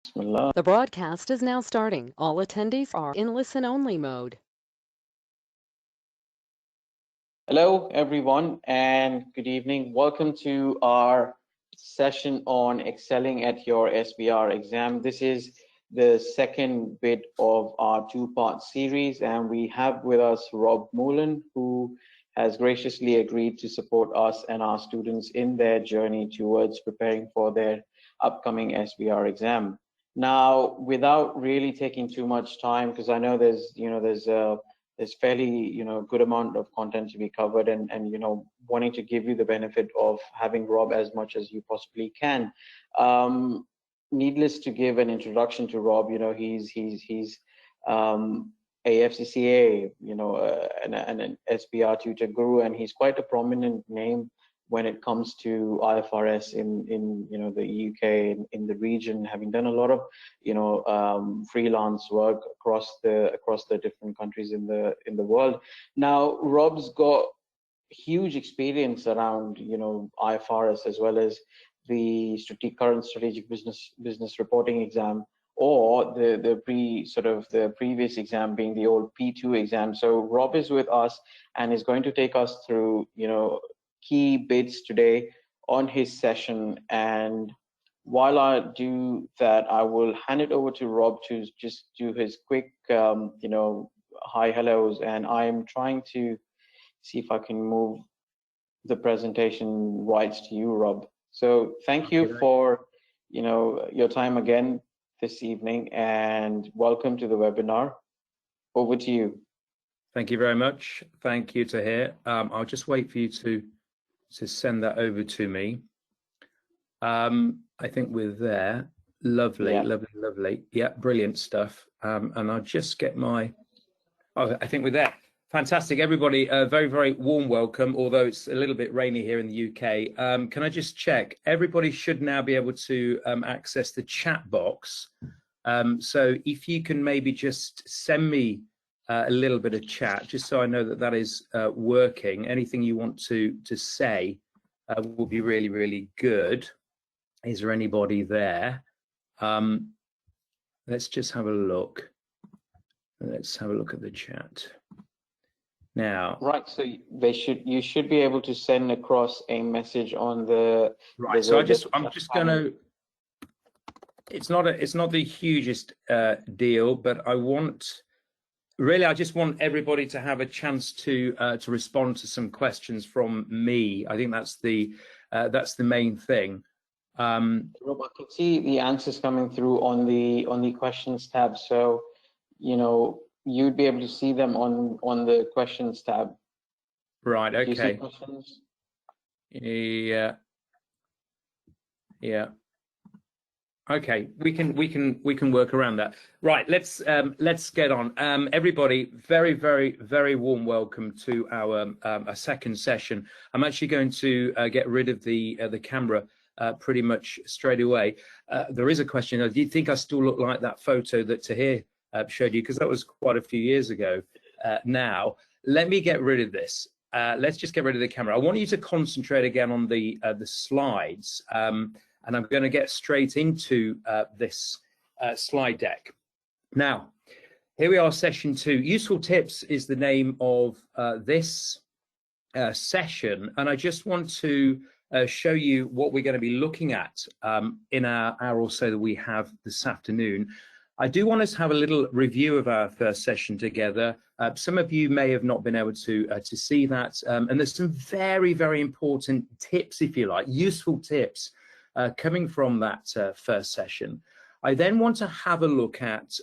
Bismillah. The broadcast is now starting. All attendees are in listen-only mode. Hello, everyone, and good evening. Welcome to our session on excelling at your SBR exam. This is the second bit of our two-part series, and we have with us Rob Mullen, who has graciously agreed to support us and our students in their journey towards preparing for their upcoming SBR exam. Now, without really taking too much time, because I know there's fairly good amount of content to be covered, and wanting to give you the benefit of having Rob as much as you possibly can. Needless to give an introduction to Rob, he's a FCCA, and an SBR tutor guru, and he's quite a prominent name when it comes to IFRS in the UK, in the region, having done a lot of freelance work across the different countries in the world. Now, Rob's got huge experience around IFRS, as well as the current strategic business reporting exam, or the previous exam being the old P2 exam. So Rob is with us and is going to take us through key bits today on his session. And while I do that, I will hand it over to Rob to just do his quick hi hellos, and I'm trying to see if I can move the presentation rights to you, Rob. So thank you for your time again this evening, and welcome to the webinar. Over to you. Thank you very much. Thank you, Tahir. I'll just wait for you to send that over to me. I think we're there. Lovely, yeah. lovely. Yeah, brilliant stuff. And I'll just get my, I think we're there. Fantastic, everybody. Very, very warm welcome, although it's a little bit rainy here in the UK. Can I just check? Everybody should now be able to access the chat box. So if you can maybe just send me a little bit of chat, just so I know that that is working. Anything you want to say will be really, really good. Is there anybody there? Let's just have a look. Let's have a look at the chat now. Right, so you should be able to send across a message on the right. So I'm just going to. It's not the hugest deal, but I just want everybody to have a chance to respond to some questions from me. I think that's the main thing. Rob, I can see the answers coming through on the questions tab. So, you'd be able to see them on the questions tab. Right. Okay. Do you see questions? Yeah. Yeah. Okay, we can work around that. Right, let's get on. Everybody, very, very, very warm welcome to our second session. I'm actually going to get rid of the camera pretty much straight away. There is a question. Do you think I still look like that photo that Tahir showed you? Because that was quite a few years ago. Now, let me get rid of this. Let's just get rid of the camera. I want you to concentrate again on the slides. And I'm going to get straight into this slide deck. Now, here we are, session 2. Useful tips is the name of this session. And I just want to show you what we're going to be looking at in our hour or so that we have this afternoon. I do want us to have a little review of our first session together. Some of you may have not been able to see that. And there's some very, very important tips, if you like, useful tips coming from that first session. I then want to have a look at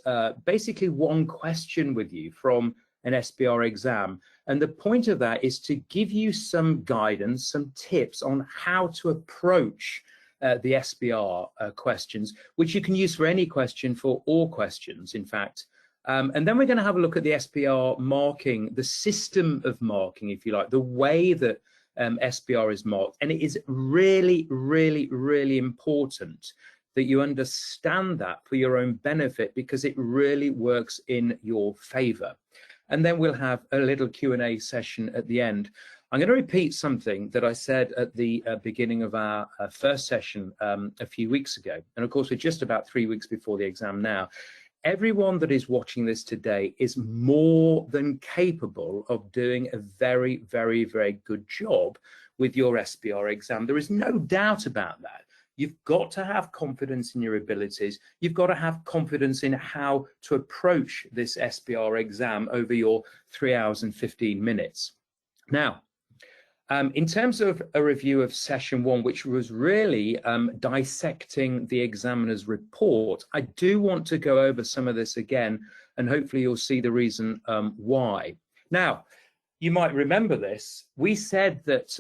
basically one question with you from an SBR exam. And the point of that is to give you some guidance, some tips on how to approach the SBR questions, which you can use for any question, for all questions, in fact. And then we're going to have a look at the SBR marking, the system of marking, if you like, the way that SBR is marked. And it is really, really, really important that you understand that for your own benefit, because it really works in your favor. And then we'll have a little Q&A session at the end. I'm going to repeat something that I said at the beginning of our first session a few weeks ago. And of course, we're just about 3 weeks before the exam now. Everyone that is watching this today is more than capable of doing a very, very, very good job with your SBR exam. There is no doubt about that. You've got to have confidence in your abilities. You've got to have confidence in how to approach this SBR exam over your 3 hours and 15 minutes. Now, in terms of a review of session 1, which was really dissecting the examiner's report, I do want to go over some of this again, and hopefully you'll see the reason why. Now, you might remember this. We said that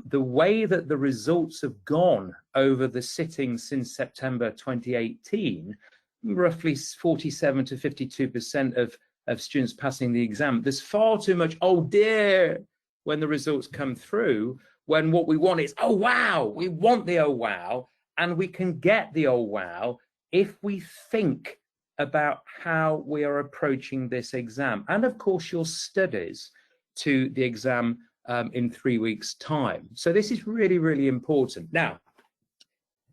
the way that the results have gone over the sittings since September 2018, roughly 47 to 52% of students passing the exam, there's far too much, oh dear, when the results come through, when what we want is, oh wow, we want the oh wow, and we can get the oh wow if we think about how we are approaching this exam, and of course your studies to the exam in 3 weeks' time. So this is really, really important. Now,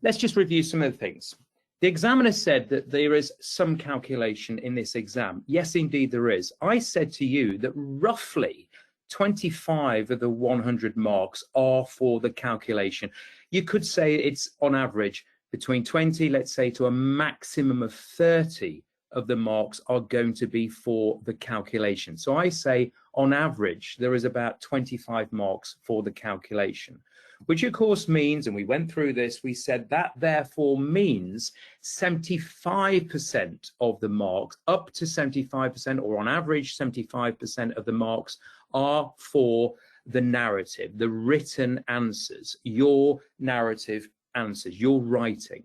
let's just review some of the things. The examiner said that there is some calculation in this exam. Yes, indeed there is. I said to you that roughly 25 of the 100 marks are for the calculation. You could say it's on average between 20, let's say, to a maximum of 30 of the marks are going to be for the calculation. So I say on average, there is about 25 marks for the calculation, which of course means, and we went through this, we said that therefore means 75% of the marks, up to 75%, or on average 75% of the marks are for the narrative, the written answers, your narrative answers, your writing.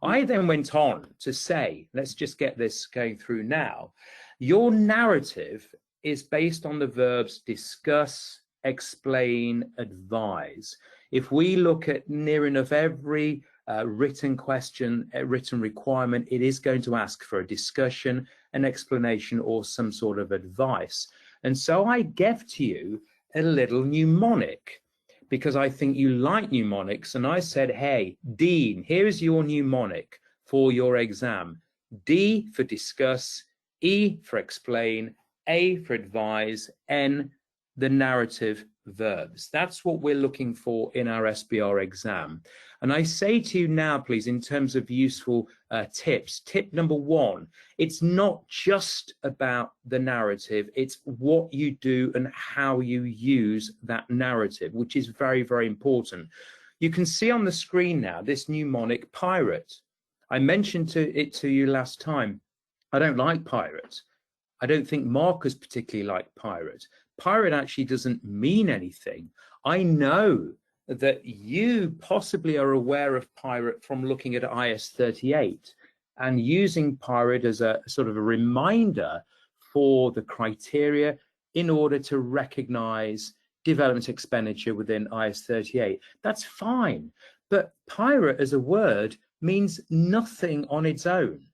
I then went on to say, let's just get this going through now. Your narrative is based on the verbs discuss, explain, advise. If we look at near enough every written question, written requirement, it is going to ask for a discussion, an explanation, or some sort of advice. And so I gave to you a little mnemonic because I think you like mnemonics. And I said, hey, Dean, here's your mnemonic for your exam. D for discuss, E for explain, A for advise, N, the narrative verbs. That's what we're looking for in our SBR exam. And I say to you now, please, in terms of useful tips, tip number 1, it's not just about the narrative, it's what you do and how you use that narrative, which is very, very important. You can see on the screen now this mnemonic, pirate. I mentioned it to you last time. I don't like pirate. I don't think markers particularly like pirate. Pirate actually doesn't mean anything. I know that you possibly are aware of pirate from looking at IS 38 and using pirate as a sort of a reminder for the criteria in order to recognize development expenditure within IS 38. That's fine, but pirate as a word means nothing on its own.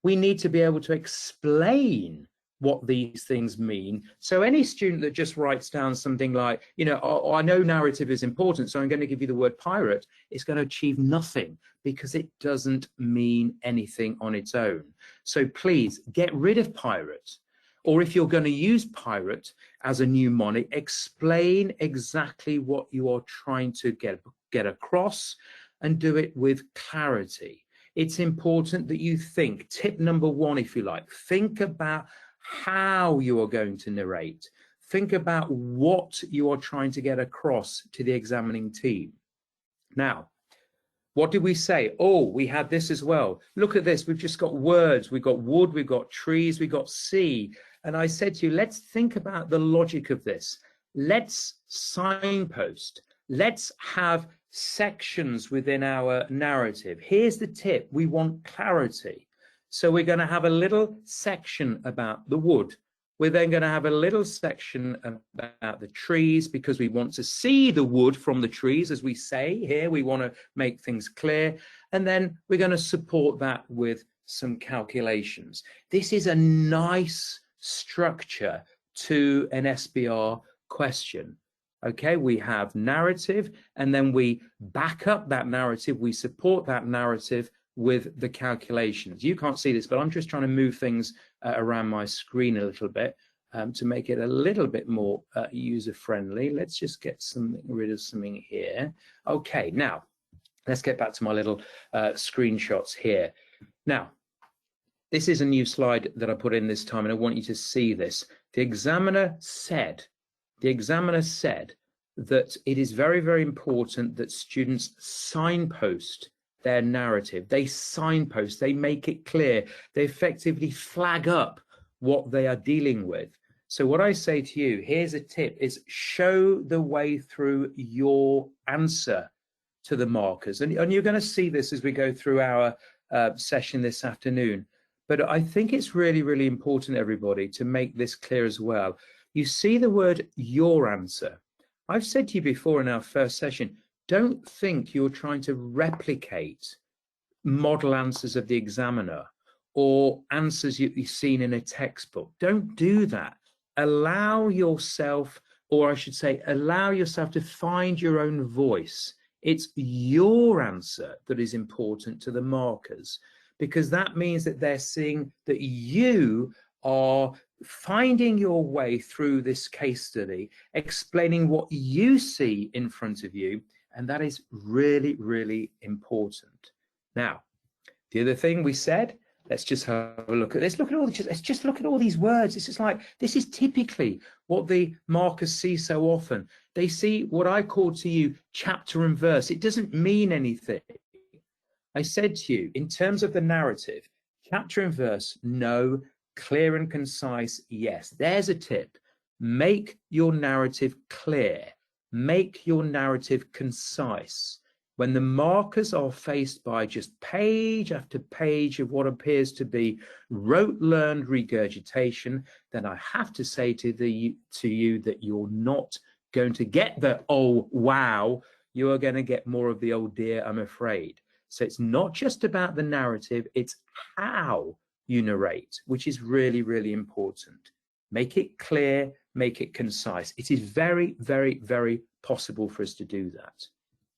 We need to be able to explain what these things mean. So any student that just writes down something like, you know, oh, I know narrative is important, so I'm going to give you the word pirate, it's going to achieve nothing because it doesn't mean anything on its own. So please get rid of pirate. Or if you're going to use pirate as a mnemonic, explain exactly what you are trying to get across and do it with clarity. It's important that you think, tip number 1, if you like, think about how you are going to narrate. Think about what you are trying to get across to the examining team. Now, what did we say? Oh, we had this as well. Look at this. We've just got words. We've got wood. We've got trees. We've got sea. And I said to you, let's think about the logic of this. Let's signpost. Let's have sections within our narrative. Here's the tip. We want clarity. So we're going to have a little section about the wood. We're then going to have a little section about the trees because we want to see the wood from the trees, as we say here. We want to make things clear. And then we're going to support that with some calculations. This is a nice structure to an SBR question. Okay, we have narrative, and then we back up that narrative, we support that narrative with the calculations. You can't see this, but I'm just trying to move things around my screen a little bit to make it a little bit more user-friendly. Let's just get rid of something here. Okay, now let's get back to my little screenshots here. Now, this is a new slide that I put in this time, and I want you to see this. The examiner said that it is very, very important that students signpost their narrative. They signpost, they make it clear, they effectively flag up what they are dealing with. So what I say to you, here's a tip, is show the way through your answer to the markers. And you're going to see this as we go through our session this afternoon. But I think it's really, really important, everybody, to make this clear as well. You see the word your answer. I've said to you before in our first session, don't think you're trying to replicate model answers of the examiner or answers you've seen in a textbook. Don't do that. Allow yourself, or I should say, allow yourself to find your own voice. It's your answer that is important to the markers, because that means that they're seeing that you are finding your way through this case study, explaining what you see in front of you, and that is really, really important. Now, the other thing we said, let's just have a look at this. Let's just look at all these words. This is typically what the markers see so often. They see what I call to you chapter and verse. It doesn't mean anything. I said to you, in terms of the narrative, chapter and verse, no. Clear and concise, yes. There's a tip. Make your narrative clear. Make your narrative concise. When the markers are faced by just page after page of what appears to be rote learned regurgitation, then I have to say to you that you're not going to get the oh wow. You are going to get more of the oh dear, I'm afraid. So it's not just about the narrative, it's how you narrate, which is really, really important. Make it clear, make it concise. It is very, very, very possible for us to do that.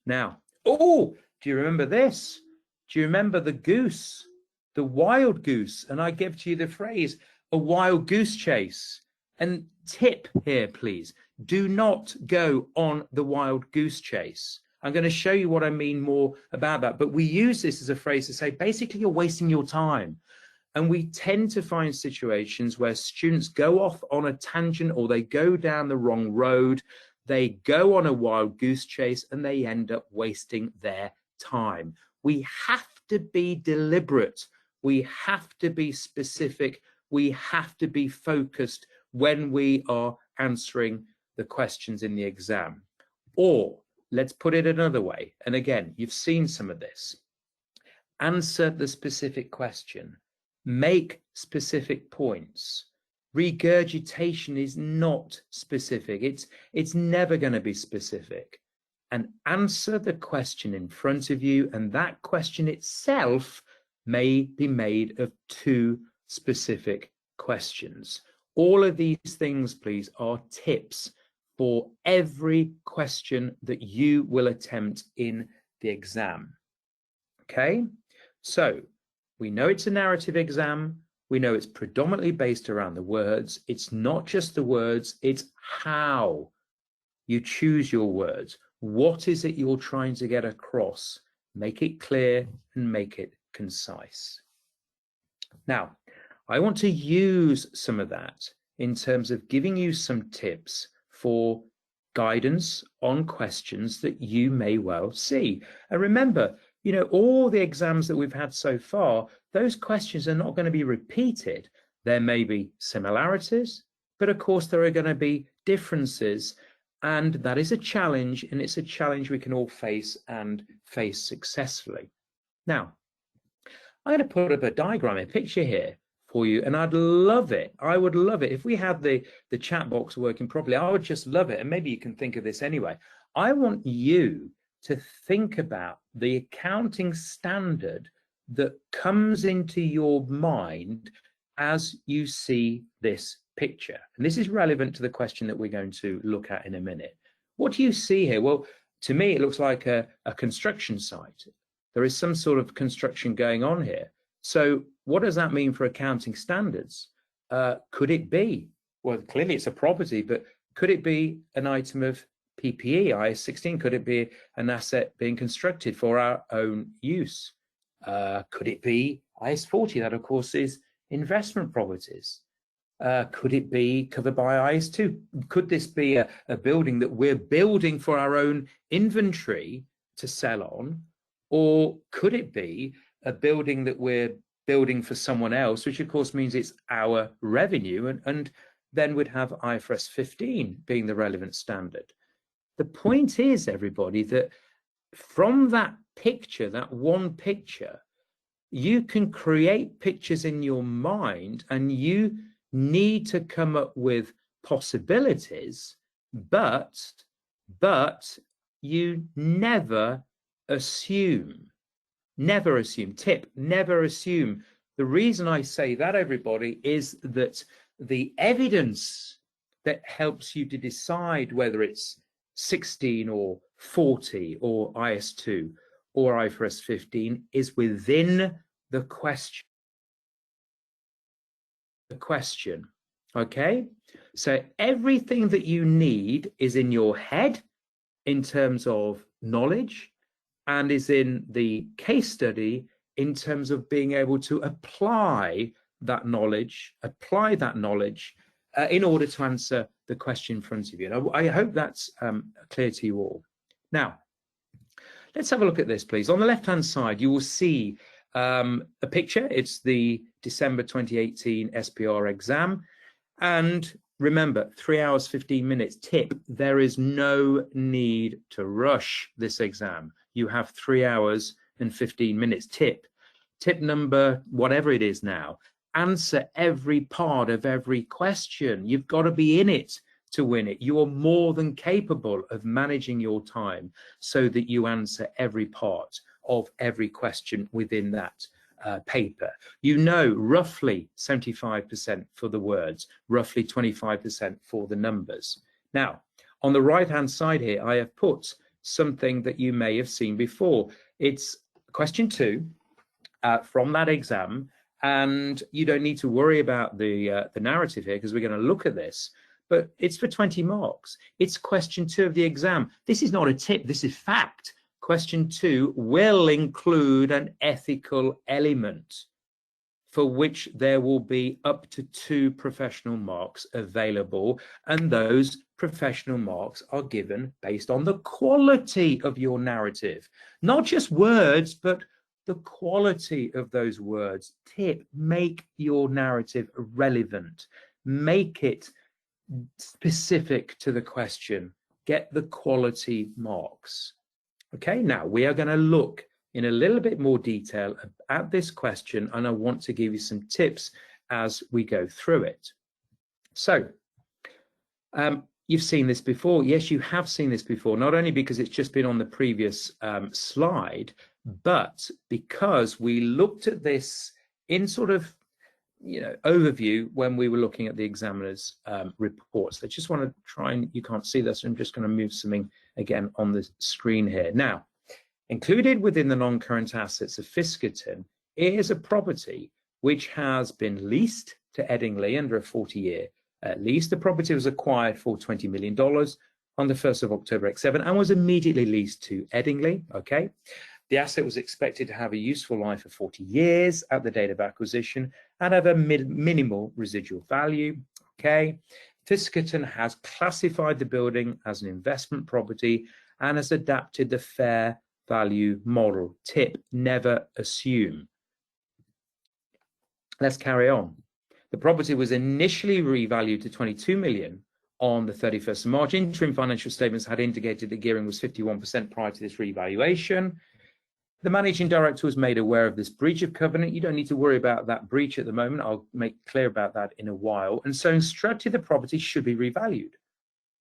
Now, oh, do you remember this? Do you remember the goose, the wild goose? And I give to you the phrase, a wild goose chase. And tip here, please, do not go on the wild goose chase. I'm going to show you what I mean more about that. But we use this as a phrase to say, basically, you're wasting your time. And we tend to find situations where students go off on a tangent or they go down the wrong road, they go on a wild goose chase, and they end up wasting their time. We have to be deliberate. We have to be specific. We have to be focused when we are answering the questions in the exam. Or let's put it another way. And again, you've seen some of this. Answer the specific question. Make specific points. Regurgitation is not specific. It's never going to be specific. And answer the question in front of you, and that question itself may be made of two specific questions. All of these things, please, are tips for every question that you will attempt in the exam. Okay, so we know it's a narrative exam. We know it's predominantly based around the words. It's not just the words, it's how you choose your words. What is it you're trying to get across? Make it clear and make it concise. Now, I want to use some of that in terms of giving you some tips for guidance on questions that you may well see. And remember, you know, all the exams that we've had so far, those questions are not going to be repeated. There may be similarities, but of course there are going to be differences. And that is a challenge, and it's a challenge we can all face and face successfully. Now, I'm going to put up a diagram, a picture here for you, and I'd love it. I would love it. If we had the chat box working properly, I would just love it. And maybe you can think of this anyway. I want you to think about the accounting standard that comes into your mind as you see this picture. And this is relevant to the question that we're going to look at in a minute. What do you see here? Well, to me, it looks like a construction site. There is some sort of construction going on here. So what does that mean for accounting standards? Could it be, well, clearly it's a property, but could it be an item of PPE, IAS 16? Could it be an asset being constructed for our own use? Could it be IAS 40? That, of course, is investment properties. Could it be covered by IAS 2? Could this be a building that we're building for our own inventory to sell on? Or could it be a building that we're building for someone else, which of course means it's our revenue, and then we'd have IFRS 15 being the relevant standard. The point is, everybody, that from that picture, that one picture, you can create pictures in your mind, and you need to come up with possibilities, but you never assume. Never assume. Tip, never assume. The reason I say that, everybody, is that the evidence that helps you to decide whether it's 16 or 40 or IAS 2 or IFRS 15 is within the question. Okay? So everything that you need is in your head in terms of knowledge, and is in the case study in terms of being able to apply that knowledge in order to answer the question in front of you. And I hope that's clear to you all. Now, let's have a look at this, please. On the left-hand side, you will see a picture. It's the December 2018 SBR exam. And remember, 3 hours, 15 minutes. Tip, there is no need to rush this exam. You have 3 hours and 15 minutes. Tip number, whatever it is now, answer every part of every question. You've got to be in it to win it. You are more than capable of managing your time so that you answer every part of every question within that paper. You know, roughly 75% for the words, roughly 25% for the numbers. Now, on the right-hand side here, I have put something that you may have seen before. It's question 2 from that exam, and you don't need to worry about the narrative here because we're going to look at this, but it's for 20 marks. It's question 2 of the exam. This is not a tip, this is fact. Question 2 will include an ethical element for which there will be up to 2 professional marks available, and those professional marks are given based on the quality of your narrative, not just words, but the quality of those words. Tip, make your narrative relevant, make it specific to the question, get the quality marks. Okay, now we are going to look in a little bit more detail at this question, and I want to give you some tips as we go through it. So, you've seen this before. Yes, you have seen this before, not only because it's just been on the previous slide, but because we looked at this in sort of, overview when we were looking at the examiner's reports. I just want to try and, you can't see this, so I'm just going to move something again on the screen here. Now, included within the non-current assets of Fiskerton is a property which has been leased to Eddingley under a 40-year lease. The property was acquired for $20 million on the 1st of October '07 and was immediately leased to Eddingley. Okay. The asset was expected to have a useful life of 40 years at the date of acquisition and have a minimal residual value. Okay. Fiskerton has classified the building as an investment property and has adapted the fair value model. Tip, never assume. Let's carry on. The property was initially revalued to 22 million on the 31st of March. Interim financial statements had indicated that gearing was 51% prior to this revaluation. The managing director was made aware of this breach of covenant. You don't need to worry about that breach at the moment. I'll make clear about that in a while. And so instructed the property should be revalued.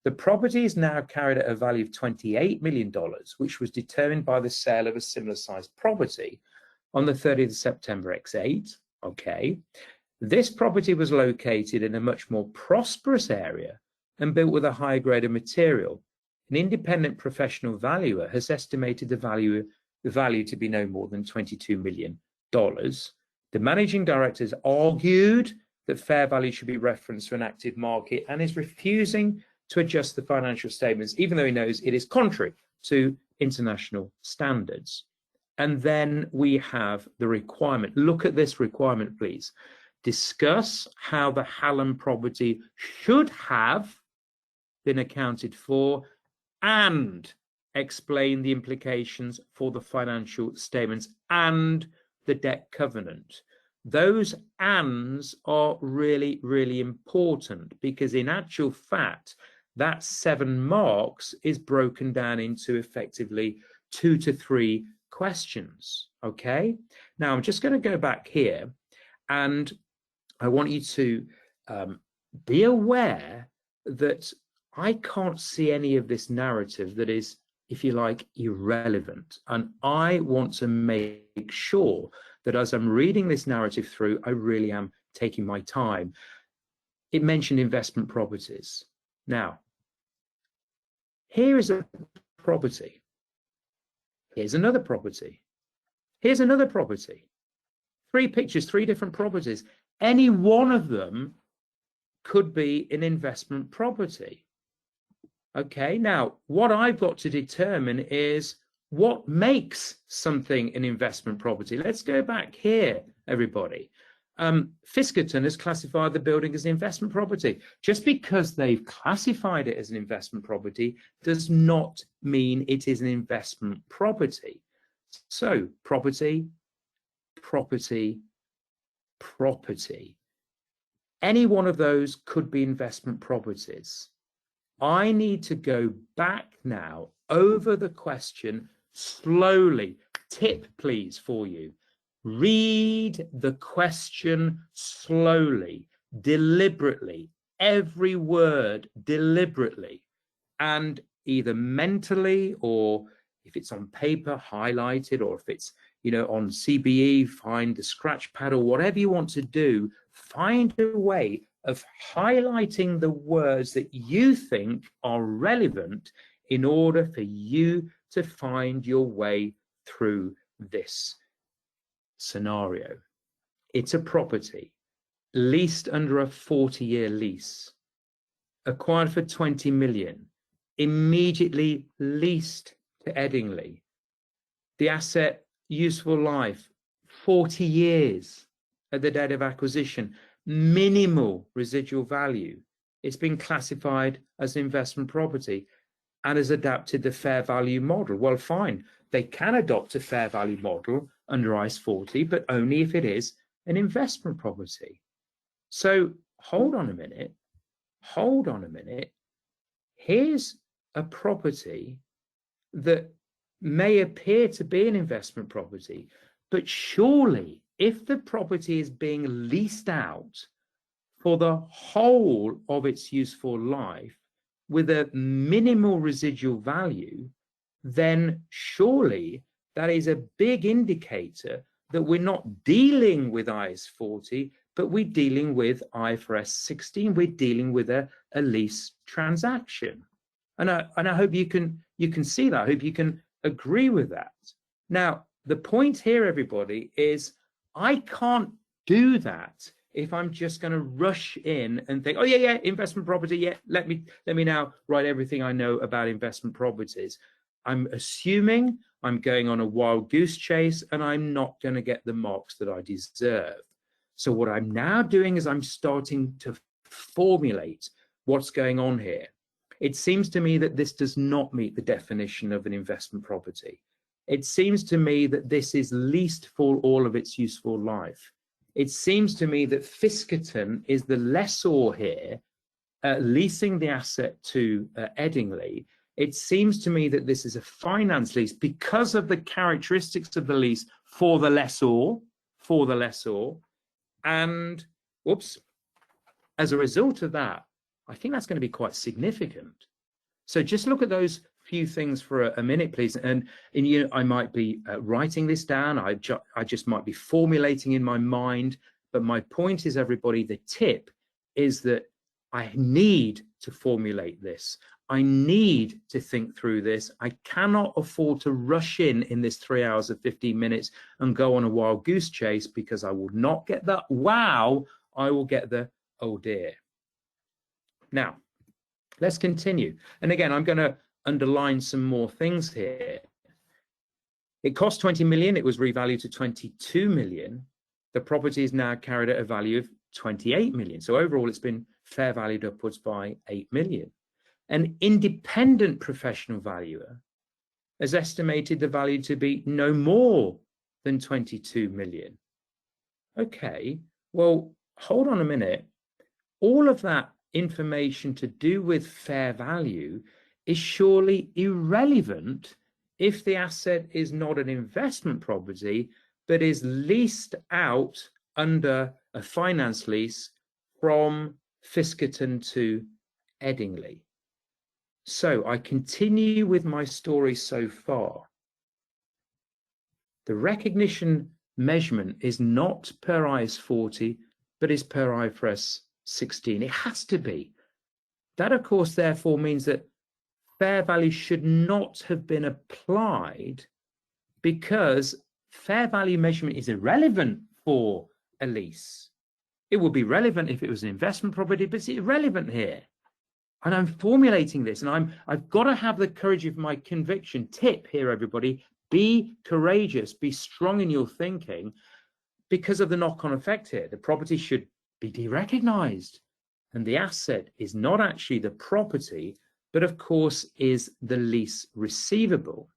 The property is now carried at a value of $28 million, which was determined by the sale of a similar sized property on the 30th of September '08. Okay. This property was located in a much more prosperous area and built with a higher grade of material. an independent professional valuer has estimated the value to be no more than $22 million. The managing director has argued that fair value should be referenced to an active market and is refusing to adjust the financial statements, even though he knows it is contrary to international standards. And then we have the requirement. Look at this requirement, please. Discuss how the Hallam property should have been accounted for and explain the implications for the financial statements and the debt covenant. Those ands are really, really important, because in actual fact, that 7 marks is broken down into effectively 2 to 3 questions. Okay, now I'm just going to go back here, and I want you to be aware that I can't see any of this narrative that is, if you like, irrelevant. And I want to make sure that as I'm reading this narrative through, I really am taking my time. It mentioned investment properties. Now, here is a property. Here's another property. Here's another property. 3 pictures, 3 different properties. Any one of them could be an investment property. Okay, now what I've got to determine is what makes something an investment property. Let's go back here, everybody. Fiskerton has classified the building as an investment property. Just because they've classified it as an investment property does not mean it is an investment property. So property, property, property. Any one of those could be investment properties. I need to go back now over the question slowly. Tip, please, for you. Read the question slowly, deliberately, every word deliberately, and either mentally, or if it's on paper, highlighted, or if it's, you know, on CBE, find the scratch pad or whatever you want to do, find a way of highlighting the words that you think are relevant in order for you to find your way through this scenario. It's a property leased under a 40-year lease, acquired for 20 million, immediately leased to Eddingley. The asset useful life 40 years at the date of acquisition, minimal residual value. It's been classified as investment property and has adapted the fair value model. Well, fine, they can adopt a fair value model under IAS 40, but only if it is an investment property. So hold on a minute. Hold on a minute. Here's a property that may appear to be an investment property, but surely if the property is being leased out for the whole of its useful life with a minimal residual value, then surely that is a big indicator that we're not dealing with IAS 40, but we're dealing with IFRS 16. We're dealing with a lease transaction. And I hope you can see that. I hope you can agree with that. Now, the point here, everybody, is I can't do that if I'm just going to rush in and think, oh yeah, investment property, yeah, let me now write everything I know about investment properties. I'm assuming I'm going on a wild goose chase and I'm not going to get the marks that I deserve. So what I'm now doing is I'm starting to formulate what's going on here. It seems to me that this does not meet the definition of an investment property. It seems to me that this is leased for all of its useful life. It seems to me that Fiskerton is the lessor here, leasing the asset to Eddingley. It seems to me that this is a finance lease because of the characteristics of the lease for the lessor, and whoops, as a result of that, I think that's going to be quite significant. So just look at those few things for a minute, please. And you know, I might be writing this down. I just might be formulating in my mind. But my point is, everybody, the tip is that I need to formulate this. I need to think through this. I cannot afford to rush in this 3 hours and 15 minutes and go on a wild goose chase, because I will not get the wow, I will get the oh dear. Now, let's continue. And again, I'm going to underline some more things here. It cost 20 million. It was revalued to 22 million. The property is now carried at a value of 28 million. So overall, it's been fair valued upwards by 8 million. An independent professional valuer has estimated the value to be no more than 22 million. Okay, well, hold on a minute. All of that information to do with fair value is surely irrelevant if the asset is not an investment property, but is leased out under a finance lease from Fiskerton to Eddingley. So I continue with my story so far. The recognition measurement is not per IAS 40, but is per IFRS 16. It has to be. That, of course, therefore means that fair value should not have been applied, because fair value measurement is irrelevant for a lease. It would be relevant if it was an investment property, but it's irrelevant here. And I'm formulating this, and I've got to have the courage of my conviction. Tip here, everybody: be courageous, be strong in your thinking, because of the knock-on effect here. The property should be derecognized, and the asset is not actually the property, but of course is the lease receivable.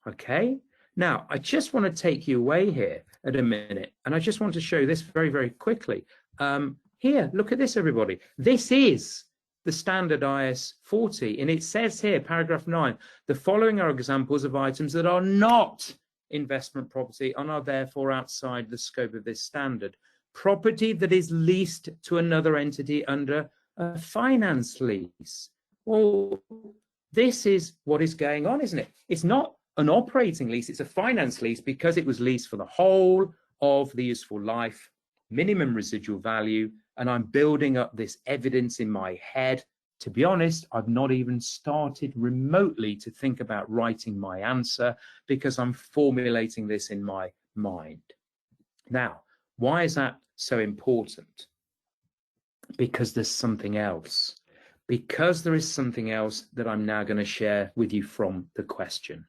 Okay, now I just want to take you away here at a minute, and I just want to show this very, very quickly. Here, look at this, everybody. This is the standard IAS 40, and it says here, paragraph 9, the following are examples of items that are not investment property and are therefore outside the scope of this standard. Property that is leased to another entity under a finance lease. Well, this is what is going on, isn't it? It's not an operating lease, it's a finance lease, because it was leased for the whole of the useful life, minimum residual value, and I'm building up this evidence in my head. To be honest, I've not even started remotely to think about writing my answer, because I'm formulating this in my mind. Now, why is that so important? Because there's something else. Because there is something else that I'm now going to share with you from the question.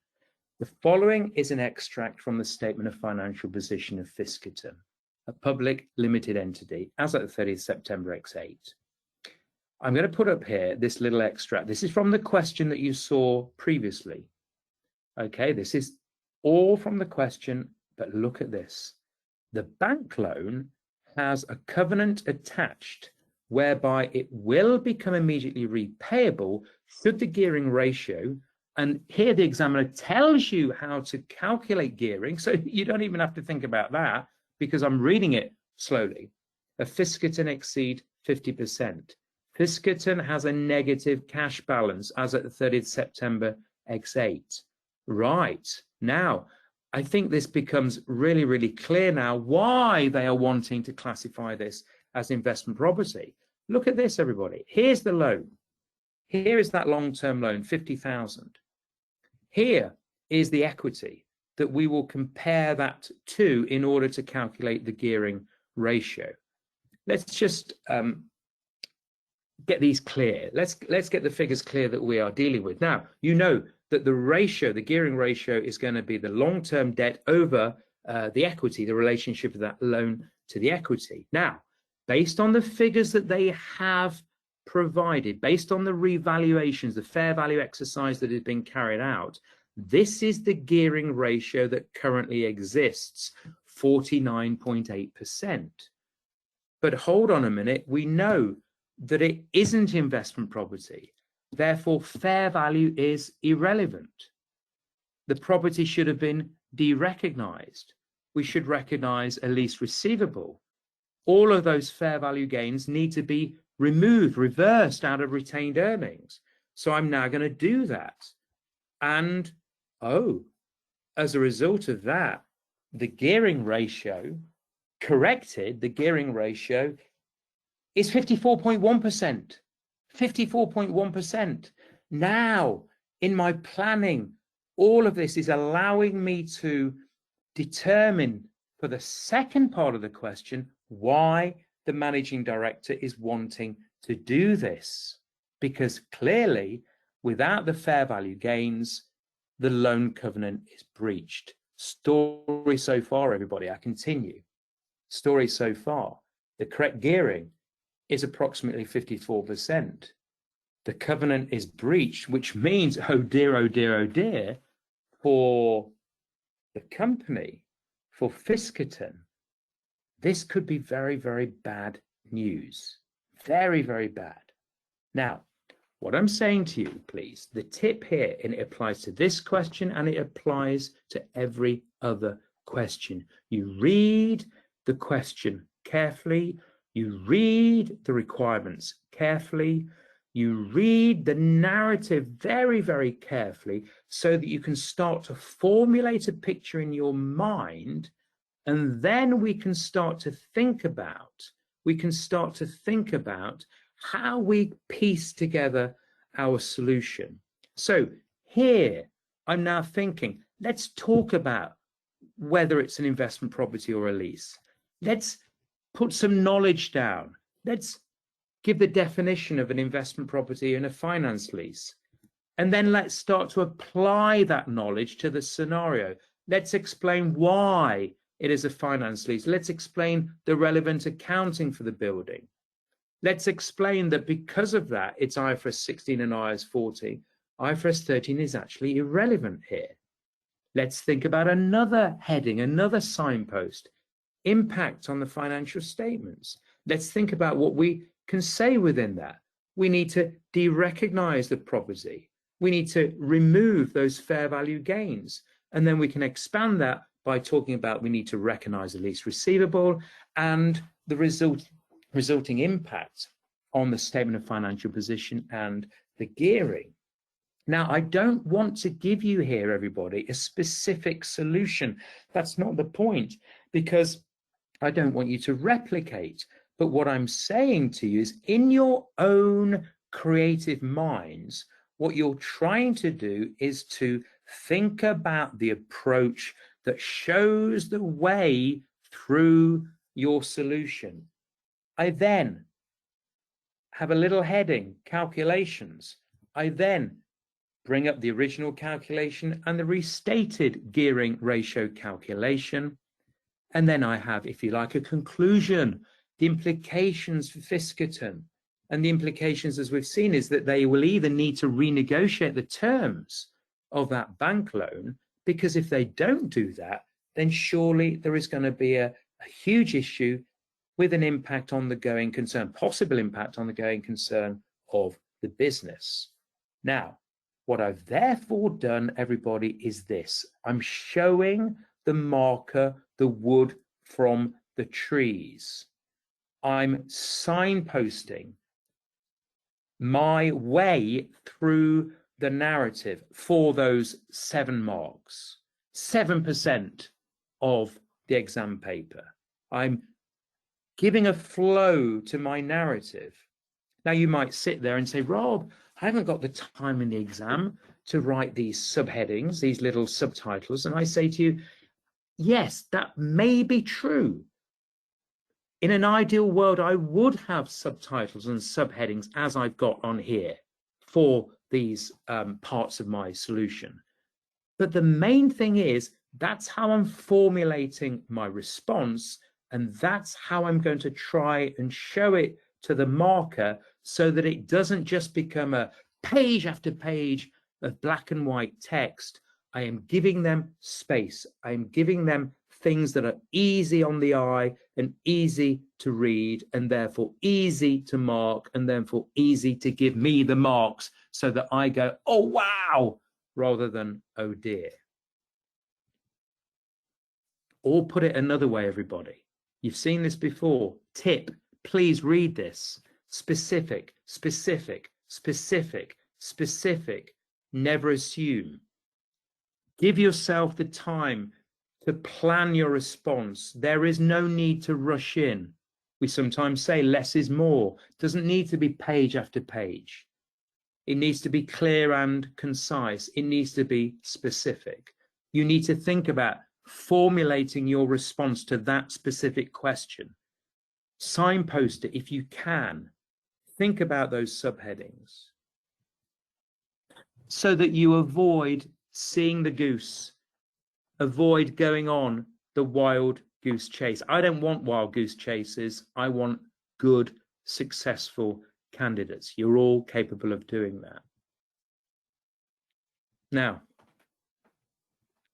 The following is an extract from the Statement of Financial Position of Fiskerton, a public limited entity, as at the 30th September X8. I'm going to put up here this little extract. This is from the question that you saw previously. Okay, this is all from the question, but look at this. The bank loan has a covenant attached whereby it will become immediately repayable should the gearing ratio, and here the examiner tells you how to calculate gearing, so you don't even have to think about that, because I'm reading it slowly. A Fiskerton exceed 50%. Fiskerton has a negative cash balance as at the 30th September X8. Right, now, I think this becomes really, really clear now why they are wanting to classify this as investment property. Look at this, everybody. Here's the loan. Here is that long-term loan, 50,000. Here is the equity that we will compare that to in order to calculate the gearing ratio. Let's just get these clear. Let's get the figures clear that we are dealing with. Now, you know that the ratio, the gearing ratio, is going to be the long-term debt over the equity, the relationship of that loan to the equity. Now, based on the figures that they have provided, based on the revaluations, the fair value exercise that has been carried out, this is the gearing ratio that currently exists, 49.8%. But hold on a minute, we know that it isn't investment property. Therefore, fair value is irrelevant. The property should have been derecognized. We should recognize a lease receivable. All of those fair value gains need to be removed, reversed out of retained earnings. So I'm now going to do that. And, as a result of that, the gearing ratio corrected, the gearing ratio is 54.1%. 54.1%. Now, in my planning, all of this is allowing me to determine for the second part of the question why the managing director is wanting to do this. Because clearly, without the fair value gains, the loan covenant is breached. Story so far, everybody, I continue. Story so far. The correct gearing is approximately 54%. The covenant is breached, which means, oh dear, oh dear, oh dear, for the company, for Fiskerton, this could be very, very bad news. Very, very bad. Now, what I'm saying to you, please, the tip here, and it applies to this question and it applies to every other question. You read the question carefully, you read the requirements carefully, you read the narrative very, very carefully so that you can start to formulate a picture in your mind, and then we can start to think about how we piece together our solution. So here, I'm now thinking, let's talk about whether it's an investment property or a lease. Let's put some knowledge down. Let's give the definition of an investment property and a finance lease. And then let's start to apply that knowledge to the scenario. Let's explain why it is a finance lease. Let's explain the relevant accounting for the building. Let's explain that because of that, it's IFRS 16 and IFRS 14. IFRS 13 is actually irrelevant here. Let's think about another heading, another signpost, impact on the financial statements. Let's think about what we can say within that. We need to de-recognize the property. We need to remove those fair value gains. And then we can expand that by talking about we need to recognize the lease receivable and the resulting impact on the statement of financial position and the gearing. Now, I don't want to give you here, everybody, a specific solution. That's not the point, because I don't want you to replicate. But what I'm saying to you is, in your own creative minds, what you're trying to do is to think about the approach that shows the way through your solution. I then have a little heading, calculations. I then bring up the original calculation and the restated gearing ratio calculation. And then I have, if you like, a conclusion, the implications for Fiskerton. And the implications, as we've seen, is that they will either need to renegotiate the terms of that bank loan, because if they don't do that, then surely there is going to be a huge issue with an impact on the going concern, possible impact on the going concern of the business. Now, what I've therefore done, everybody, is this. I'm showing the marker, the wood from the trees. I'm signposting my way through the narrative for those 7 marks, 7% of the exam paper. I'm giving a flow to my narrative. Now, you might sit there and say, Rob, I haven't got the time in the exam to write these subheadings, these little subtitles. And I say to you, yes, that may be true. In an ideal world, I would have subtitles and subheadings as I've got on here for these parts of my solution. But the main thing is, that's how I'm formulating my response, and that's how I'm going to try and show it to the marker so that it doesn't just become a page after page of black and white text. I am giving them space. I am giving them things that are easy on the eye and easy to read, and therefore easy to mark, and therefore easy to give me the marks so that I go, oh, wow, rather than, oh, dear. Or put it another way, everybody. You've seen this before. Tip, please read this. Specific, specific, specific, specific. Never assume. Give yourself the time to plan your response. There is no need to rush in. We sometimes say less is more. It doesn't need to be page after page. It needs to be clear and concise. It needs to be specific. You need to think about formulating your response to that specific question. Signpost it if you can. Think about those subheadings so that you avoid seeing the goose, avoid going on the wild goose chase. I don't want wild goose chases. I want good, successful candidates. You're all capable of doing that. Now,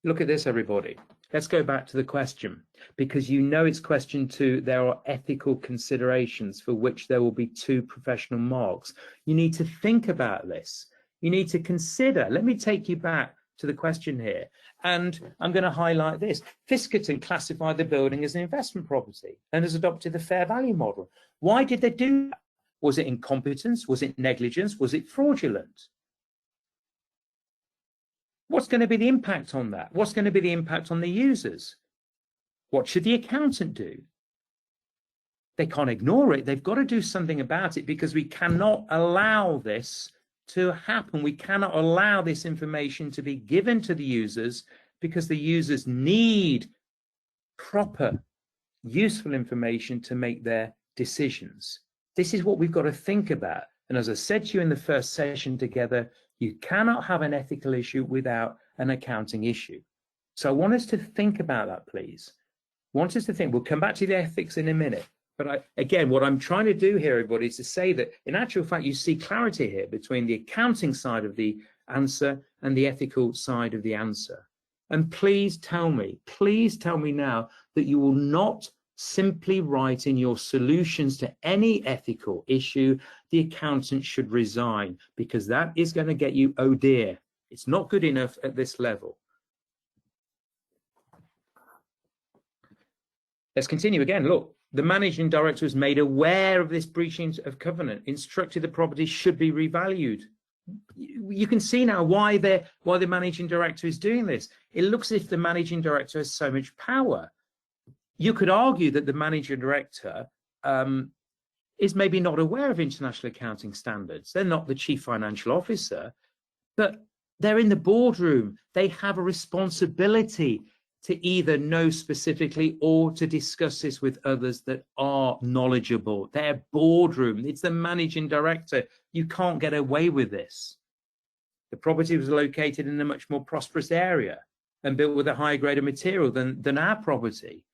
look at this, everybody. Let's go back to the question, because you know it's question 2. There are ethical considerations for which there will be 2 professional marks. You need to think about this. You need to consider. Let me take you back to the question here, and I'm going to highlight this. Fiskerton classified the building as an investment property and has adopted the fair value model. Why did they do that? Was it incompetence? Was it negligence? Was it fraudulent? What's going to be the impact on that? What's going to be the impact on the users? What should the accountant do? They can't ignore it. They've got to do something about it, because we cannot allow this to happen. We cannot allow this information to be given to the users, because the users need proper, useful information to make their decisions. This is what we've got to think about. And as I said to you in the first session together, you cannot have an ethical issue without an accounting issue. So I want us to think about that, please. I want us to think. We'll come back to the ethics in a minute. But again, what I'm trying to do here, everybody, is to say that in actual fact, you see clarity here between the accounting side of the answer and the ethical side of the answer. And please tell me now that you will not simply write in your solutions to any ethical issue, the accountant should resign, because that is going to get you, oh dear, it's not good enough at this level. Let's continue again. Look, the managing director was made aware of this breaching of covenant, instructed the property should be revalued. You can see now why the managing director is doing this. It looks as if the managing director has so much power. You could argue that the managing director is maybe not aware of international accounting standards. They're not the chief financial officer, but they're in the boardroom. They have a responsibility to either know specifically or to discuss this with others that are knowledgeable. Their boardroom, it's the managing director. You can't get away with this. The property was located in a much more prosperous area and built with a higher grade of material than our property.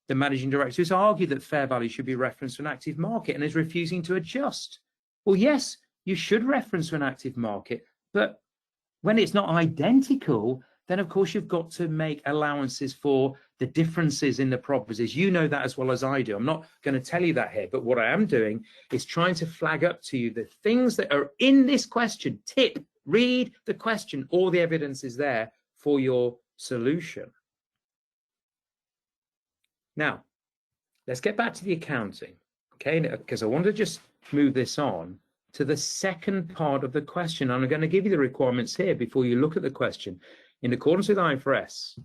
The managing director has argued that fair value should be referenced to an active market and is refusing to adjust. Well, yes, you should reference to an active market, but when it's not identical, then of course you've got to make allowances for the differences in the properties. You know that as well as I do. I'm not going to tell you that here, but what I am doing is trying to flag up to you the things that are in this question. Tip, read the question. All the evidence is there for your solution. Now, let's get back to the accounting, okay? Because I want to just move this on to the second part of the question. And I'm going to give you the requirements here before you look at the question. In accordance with IFRS,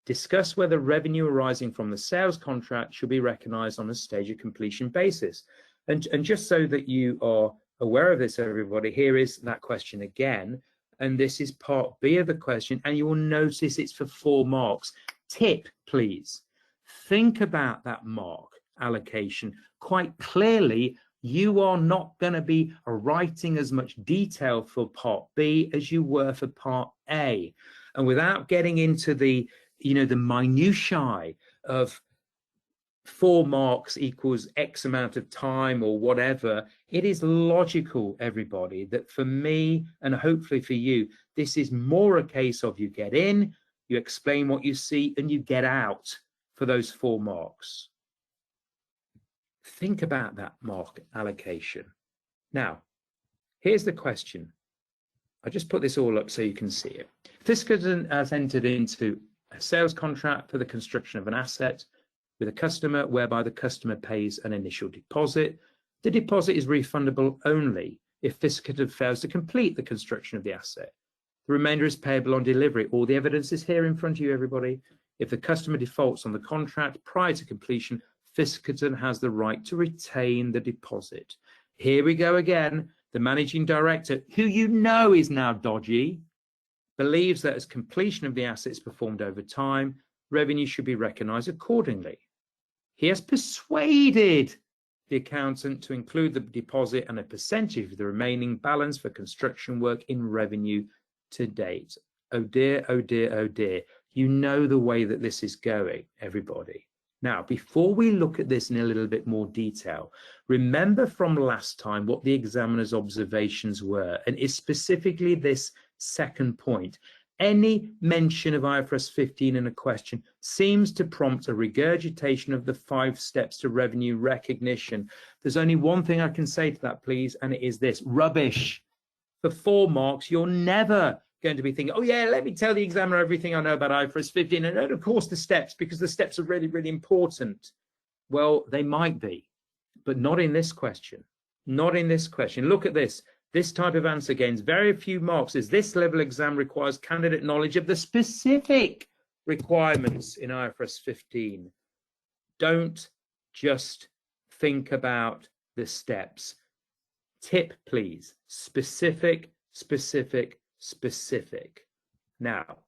discuss whether revenue arising from the sales contract should be recognized on a stage of completion basis. And just so that you are aware of this, everybody, here is that question again. And this is part B of the question. And you will notice it's for 4 marks. Tip, please. Think about that mark allocation. Quite clearly, you are not going to be writing as much detail for part B as you were for part A. And without getting into the minutiae of 4 marks equals X amount of time or whatever, it is logical, everybody, that for me and hopefully for you, this is more a case of you get in, you explain what you see, and you get out for those 4 marks. Think about that mark allocation. Now, here's the question. I just put this all up so you can see it. Fiskerton has entered into a sales contract for the construction of an asset with a customer whereby the customer pays an initial deposit. The deposit is refundable only if Fiskerton fails to complete the construction of the asset. The remainder is payable on delivery. All the evidence is here in front of you, everybody. If the customer defaults on the contract prior to completion, Fiskerton has the right to retain the deposit. Here we go again. The managing director, who you know is now dodgy, believes that as completion of the assets performed over time, revenue should be recognized accordingly. He has persuaded the accountant to include the deposit and a percentage of the remaining balance for construction work in revenue to date. Oh dear, oh dear, oh dear. You know the way that this is going, everybody. Now, before we look at this in a little bit more detail, remember from last time what the examiner's observations were, and it's specifically this second point. Any mention of IFRS 15 in a question seems to prompt a regurgitation of the 5 steps to revenue recognition. There's only one thing I can say to that, please, and it is this: rubbish. For 4 marks, you're never going to be thinking, oh yeah, let me tell the examiner everything I know about IFRS 15, and of course the steps, because the steps are really, really important. Well, they might be, but not in this question. Not in this question. Look at this. This type of answer gains very few marks, as this level exam requires candidate knowledge of the specific requirements in IFRS 15. Don't just think about the steps. Tip, please. Specific, specific, specific. Now,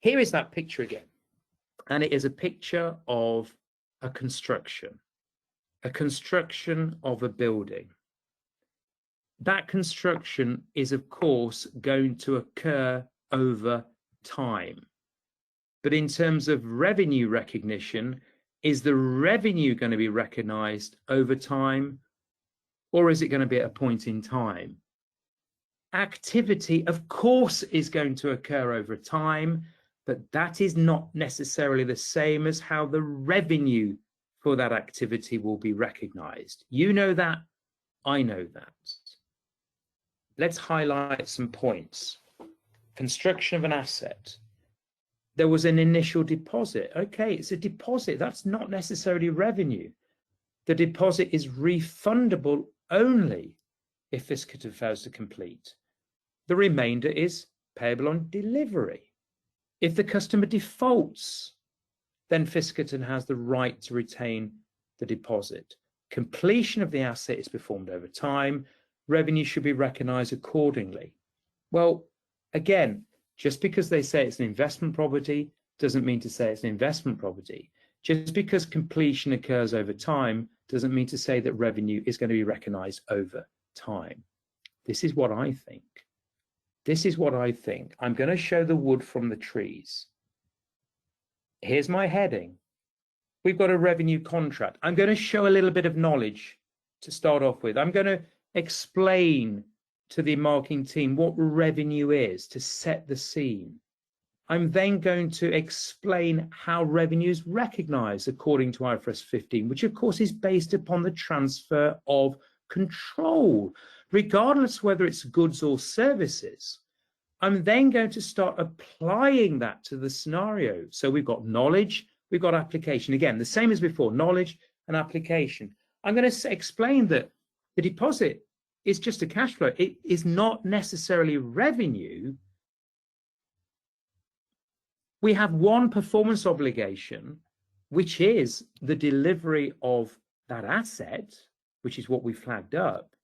here is that picture again. And it is a picture of a construction of a building. That construction is, of course, going to occur over time. But in terms of revenue recognition, is the revenue going to be recognized over time, or is it going to be at a point in time? Activity, of course, is going to occur over time, but that is not necessarily the same as how the revenue for that activity will be recognized. You know that, I know that. Let's highlight some points. Construction of an asset. There was an initial deposit. Okay, it's a deposit. That's not necessarily revenue. The deposit is refundable only if Fiskerton fails to complete. The remainder is payable on delivery. If the customer defaults, then Fiskerton has the right to retain the deposit. Completion of the asset is performed over time. Revenue should be recognized accordingly. Well, again, just because they say it's an investment property doesn't mean to say it's an investment property. Just because completion occurs over time doesn't mean to say that revenue is going to be recognized over time. This is what I think. This is what I think. I'm going to show the wood from the trees. Here's my heading. We've got a revenue contract. I'm going to show a little bit of knowledge to start off with. I'm going to explain to the marking team what revenue is to set the scene. I'm then going to explain how revenue is recognized according to IFRS 15, which of course is based upon the transfer of control, regardless whether it's goods or services. I'm then going to start applying that to the scenario. So we've got knowledge, we've got application. Again, the same as before, knowledge and application. I'm going to explain that the deposit is just a cash flow. It is not necessarily revenue. We have one performance obligation, which is the delivery of that asset, which is what we flagged up.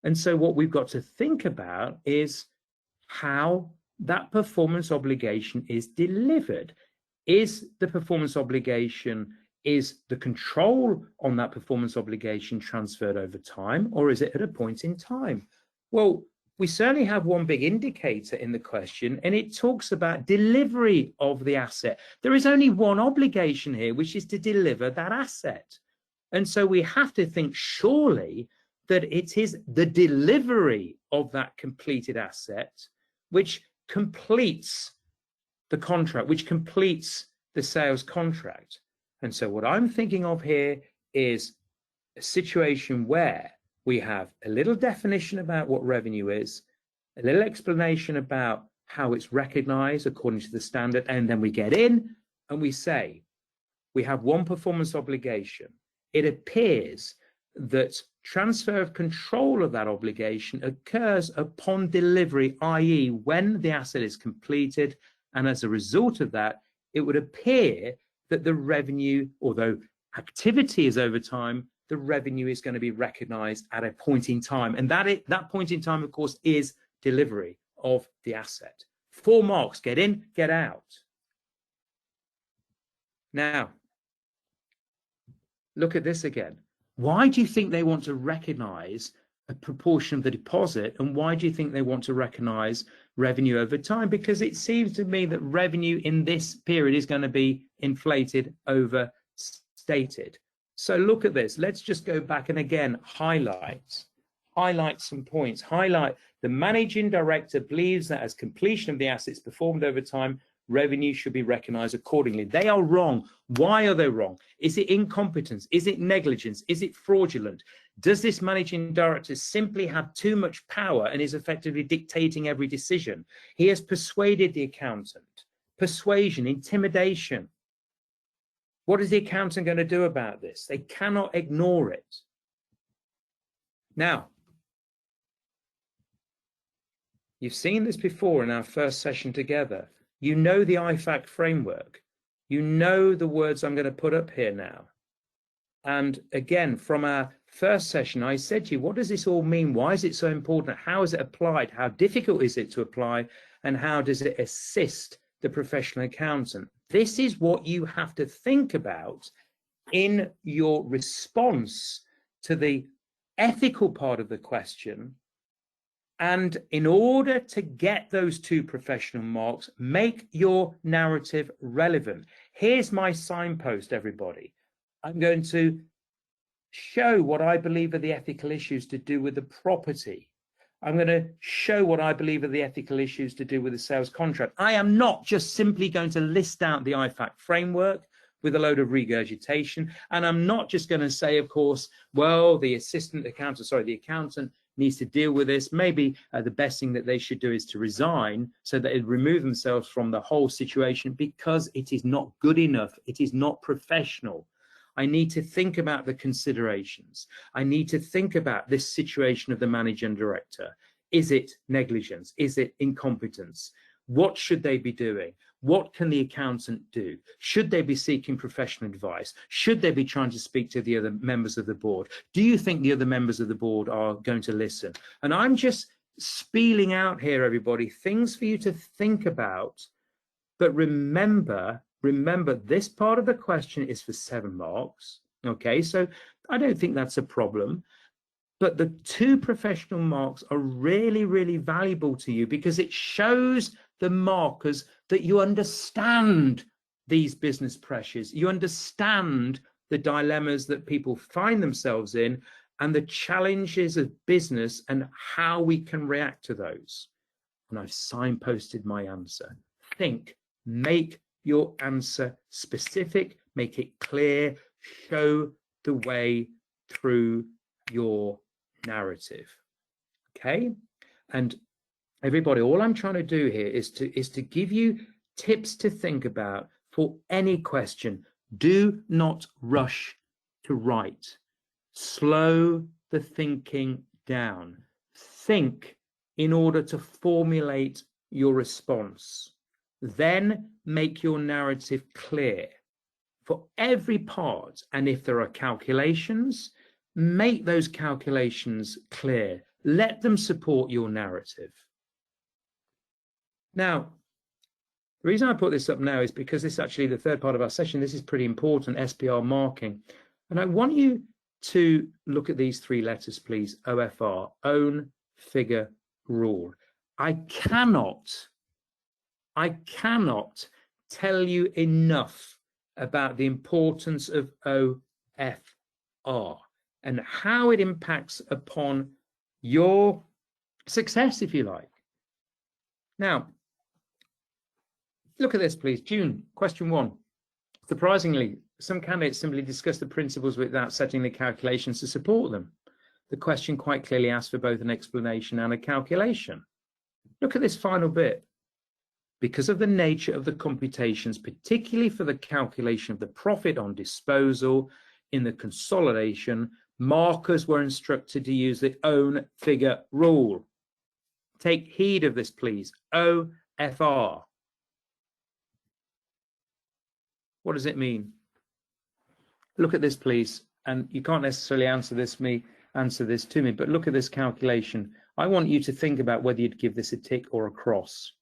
And so what we've got to think about is how that performance obligation is delivered. Is the performance obligation, is the control on that performance obligation transferred over time, or is it at a point in time? Well, we certainly have one big indicator in the question, and it talks about delivery of the asset. There is only one obligation here, which is to deliver that asset. And so we have to think surely that it is the delivery of that completed asset which completes the contract, which completes the sales contract. And so what I'm thinking of here is a situation where we have a little definition about what revenue is, a little explanation about how it's recognized according to the standard, and then we get in and we say, we have one performance obligation. It appears that transfer of control of that obligation occurs upon delivery, i.e. when the asset is completed, and as a result of that, it would appear that the revenue, although activity is over time, the revenue is going to be recognized at a point in time. And that point in time, of course, is delivery of the asset. 4 marks: get in, get out. Now, look at this again. Why do you think they want to recognize a proportion of the deposit, and why do you think they want to recognize revenue over time? Because it seems to me that revenue in this period is going to be inflated, overstated. So look at this. Let's just go back and again highlight some points. Highlight: the managing director believes that as completion of the assets performed over time, revenue should be recognized accordingly. They are wrong. Why are they wrong? Is it incompetence? Is it negligence? Is it fraudulent? Does this managing director simply have too much power and is effectively dictating every decision? He has persuaded the accountant. Persuasion, intimidation. What is the accountant going to do about this? They cannot ignore it. Now, you've seen this before in our first session together. You know the IFAC framework. You know the words I'm going to put up here now. And again, from our first session, I said to you, what does this all mean? Why is it so important? How is it applied? How difficult is it to apply? And how does it assist the professional accountant? This is what you have to think about in your response to the ethical part of the question. And in order to get those 2 professional marks, make your narrative relevant. Here's my signpost, everybody. I'm going to show what I believe are the ethical issues to do with the property. I'm going to show what I believe are the ethical issues to do with the sales contract. I am not just simply going to list out the IFAC framework with a load of regurgitation. And I'm not just going to say, of course, well, the accountant needs to deal with this. Maybe the best thing that they should do is to resign so that they remove themselves from the whole situation, because it is not good enough. It is not professional. I need to think about the considerations. I need to think about this situation of the managing director. Is it negligence? Is it incompetence? What should they be doing? What can the accountant do? Should they be seeking professional advice? Should they be trying to speak to the other members of the board? Do you think the other members of the board are going to listen? And I'm just spieling out here, everybody, things for you to think about. But remember, this part of the question is for 7 marks. Okay, so I don't think that's a problem. But the 2 professional marks are really, really valuable to you, because it shows the markers that you understand these business pressures. You understand the dilemmas that people find themselves in and the challenges of business and how we can react to those. And I've signposted my answer. Think, make your answer specific, make it clear, show the way through your narrative. Okay? And everybody, all I'm trying to do here is to give you tips to think about for any question. Do not rush to write. Slow the thinking down. Think in order to formulate your response. Then make your narrative clear for every part. And if there are calculations, make those calculations clear. Let them support your narrative. Now, the reason I put this up now is because this is actually the 3rd part of our session. This is pretty important, SBR marking. And I want you to look at these 3 letters, please. OFR, own figure rule. I cannot tell you enough about the importance of OFR and how it impacts upon your success, if you like. Now, look at this, please. June, question 1. Surprisingly, some candidates simply discuss the principles without setting the calculations to support them. The question quite clearly asks for both an explanation and a calculation. Look at this final bit. Because of the nature of the computations, particularly for the calculation of the profit on disposal in the consolidation, markers were instructed to use the own figure rule. Take heed of this, please. OFR. What does it mean? Look at this, please. And you can't necessarily answer this to me, but look at this calculation. I want you to think about whether you'd give this a tick or a cross.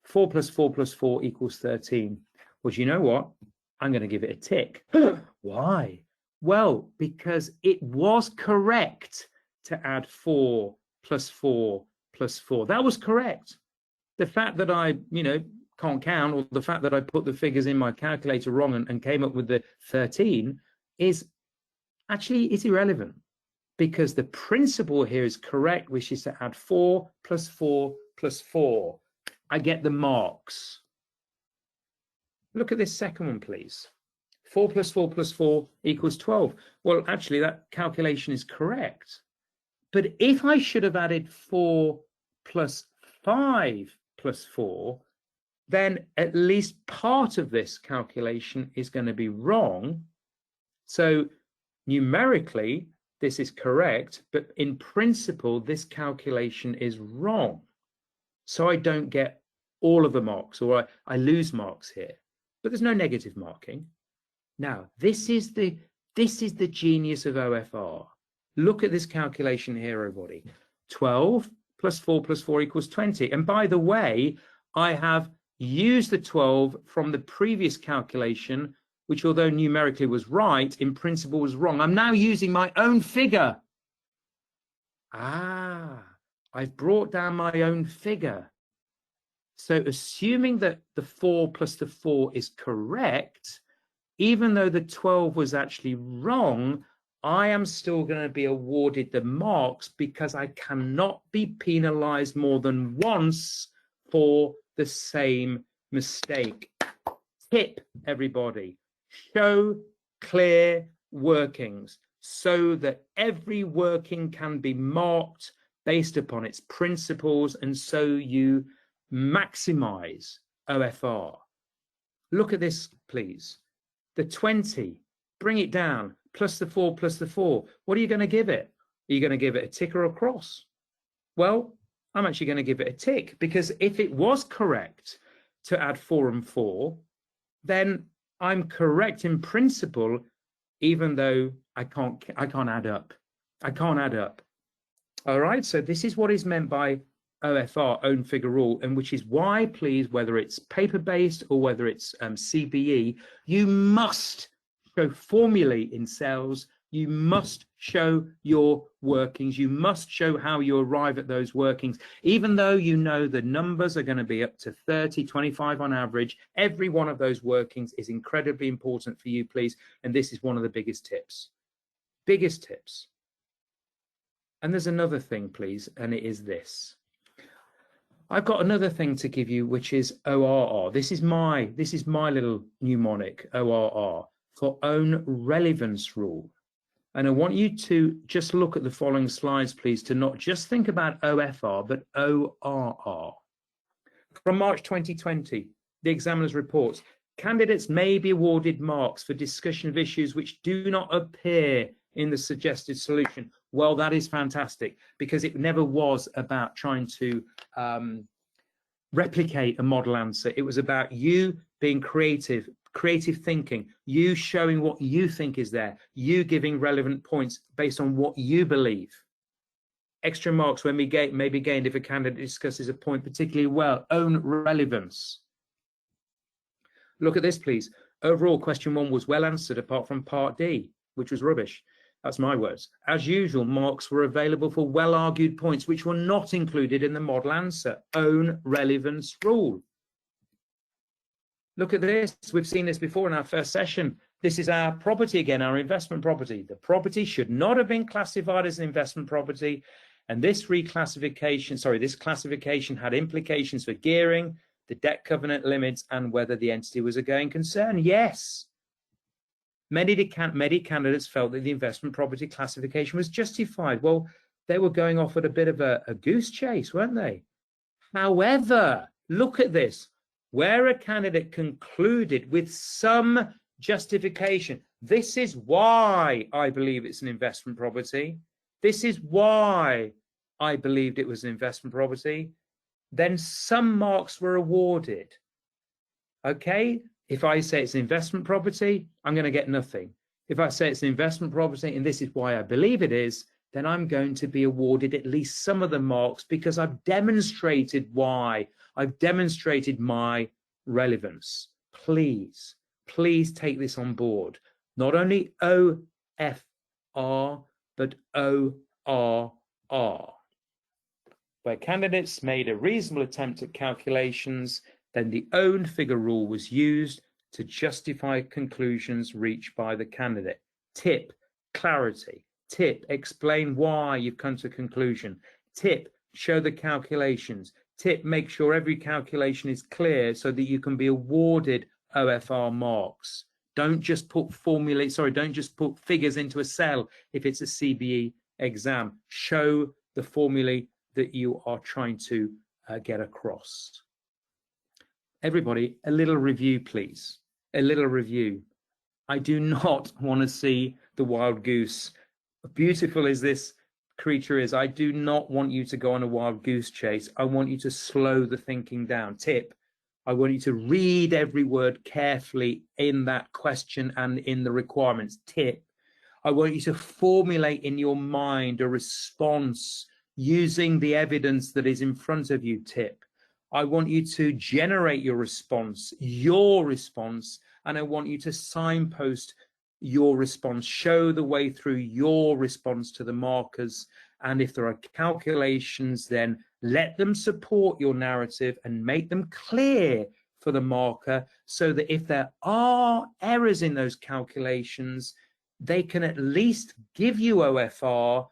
4 plus 4 plus 4 equals 13. Well, you know what? I'm going to give it a tick. Why? Well, because it was correct to add 4 plus 4 plus 4. That was correct. The fact that I, can't count, or the fact that I put the figures in my calculator wrong and came up with the 13 is irrelevant, because the principle here is correct, which is to add 4 plus 4 plus 4. I get the marks. Look at this second one, please. 4 plus 4 plus 4 equals 12. Well, actually, that calculation is correct. But if I should have added 4 plus 5 plus 4, then at least part of this calculation is going to be wrong. So numerically, this is correct, but in principle, this calculation is wrong. So I don't get all of the marks, or I lose marks here. But there's no negative marking. Now, this is the genius of OFR. Look at this calculation here, everybody. 12 plus 4 plus 4 equals 20. And by the way, I have used the 12 from the previous calculation, which, although numerically was right, in principle was wrong. I'm now using my own figure. I've brought down my own figure. So assuming that the 4 plus the 4 is correct, even though the 12 was actually wrong, I am still going to be awarded the marks, because I cannot be penalized more than once for the same mistake. Tip, everybody, show clear workings so that every working can be marked based upon its principles, and so you maximize OFR. Look at this, please. The 20, bring it down, plus the 4 plus the 4. What are you going to give it? Are you going to give it a tick or a cross? Well, I'm actually going to give it a tick, because if it was correct to add 4 and 4, then I'm correct in principle, even though I can't add up. I can't add up. All right, so this is what is meant by OFR, own figure rule, and which is why, please, whether it's paper-based or whether it's CBE, you must show formulae in cells. You must show your workings. You must show how you arrive at those workings. Even though you know the numbers are going to be up to 30, 25 on average, every one of those workings is incredibly important for you, please. And this is one of the biggest tips. Biggest tips. And there's another thing, please, and it is this. I've got another thing to give you, which is ORR. This is my little mnemonic, ORR, for own relevance rule. And I want you to just look at the following slides, please, to not just think about OFR, but ORR. From March 2020, the examiner's reports, candidates may be awarded marks for discussion of issues which do not appear in the suggested solution. Well, that is fantastic, because it never was about trying to replicate a model answer. It was about you being creative thinking, you showing what you think is there, you giving relevant points based on what you believe. Extra marks may be gained if a candidate discusses a point particularly well. Own relevance. Look at this, please. Overall, question 1 was well answered, apart from part D, which was rubbish. That's my words. As usual, marks were available for well-argued points which were not included in the model answer. Own relevance rule. Look at this. We've seen this before in our first session. This is our property again, our investment property. The property should not have been classified as an investment property. And this classification had implications for gearing, the debt covenant limits, and whether the entity was a going concern. Yes. Many candidates felt that the investment property classification was justified. Well, they were going off at a bit of a goose chase, weren't they? However, look at this. Where a candidate concluded with some justification, this is why I believe it's an investment property. This is why I believed it was an investment property. Then some marks were awarded. Okay, If I say it's an investment property, I'm going to get nothing. If I say it's an investment property, and this is why I believe it is, then I'm going to be awarded at least some of the marks because I've demonstrated why. I've demonstrated my relevance. Please, please take this on board. Not only OFR, but ORR. Where candidates made a reasonable attempt at calculations, then the own figure rule was used to justify conclusions reached by the candidate. Tip, clarity. Tip, explain why you've come to a conclusion. Tip, show the calculations. Tip, make sure every calculation is clear so that you can be awarded OFR marks. Don't just put don't just put figures into a cell if it's a CBE exam. Show the formulae that you are trying to get across. Everybody, a little review, please. A little review. I do not want to see the wild goose. Beautiful as this creature is, I do not want you to go on a wild goose chase. I want you to slow the thinking down. Tip, I want you to read every word carefully in that question and in the requirements. Tip, I want you to formulate in your mind a response using the evidence that is in front of you. Tip, I want you to generate your response, and I want you to signpost your response, show the way through your response to the markers. And if there are calculations, then let them support your narrative and make them clear for the marker so that if there are errors in those calculations, they can at least give you OFR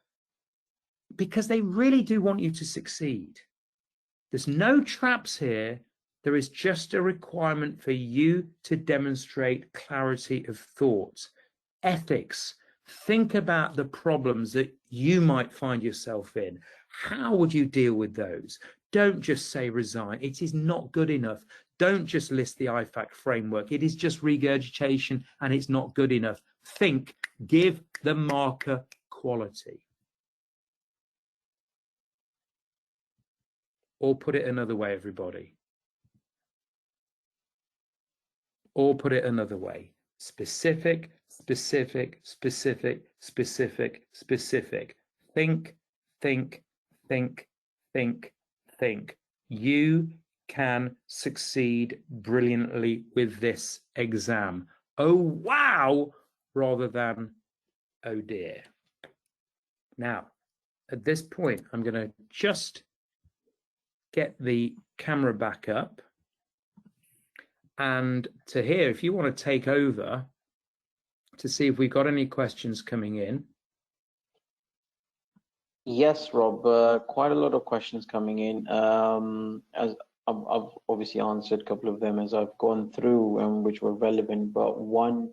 because they really do want you to succeed. There's no traps here. There is just a requirement for you to demonstrate clarity of thought. Ethics. Think about the problems that you might find yourself in. How would you deal with those? Don't just say resign. It is not good enough. Don't just list the IFAC framework. It is just regurgitation and it's not good enough. Think, give the marker quality. Or put it another way, everybody. Or put it another way. Specific, specific, specific, specific, specific. Think, think, think, think, think. You can succeed brilliantly with this exam. Oh, wow, rather than, oh dear. Now, at this point, I'm going to just get the camera back up. And to hear, if you want to take over to see if we've got any questions coming in. Yes, Rob, quite a lot of questions coming in. As I've obviously answered a couple of them as I've gone through, which were relevant, but one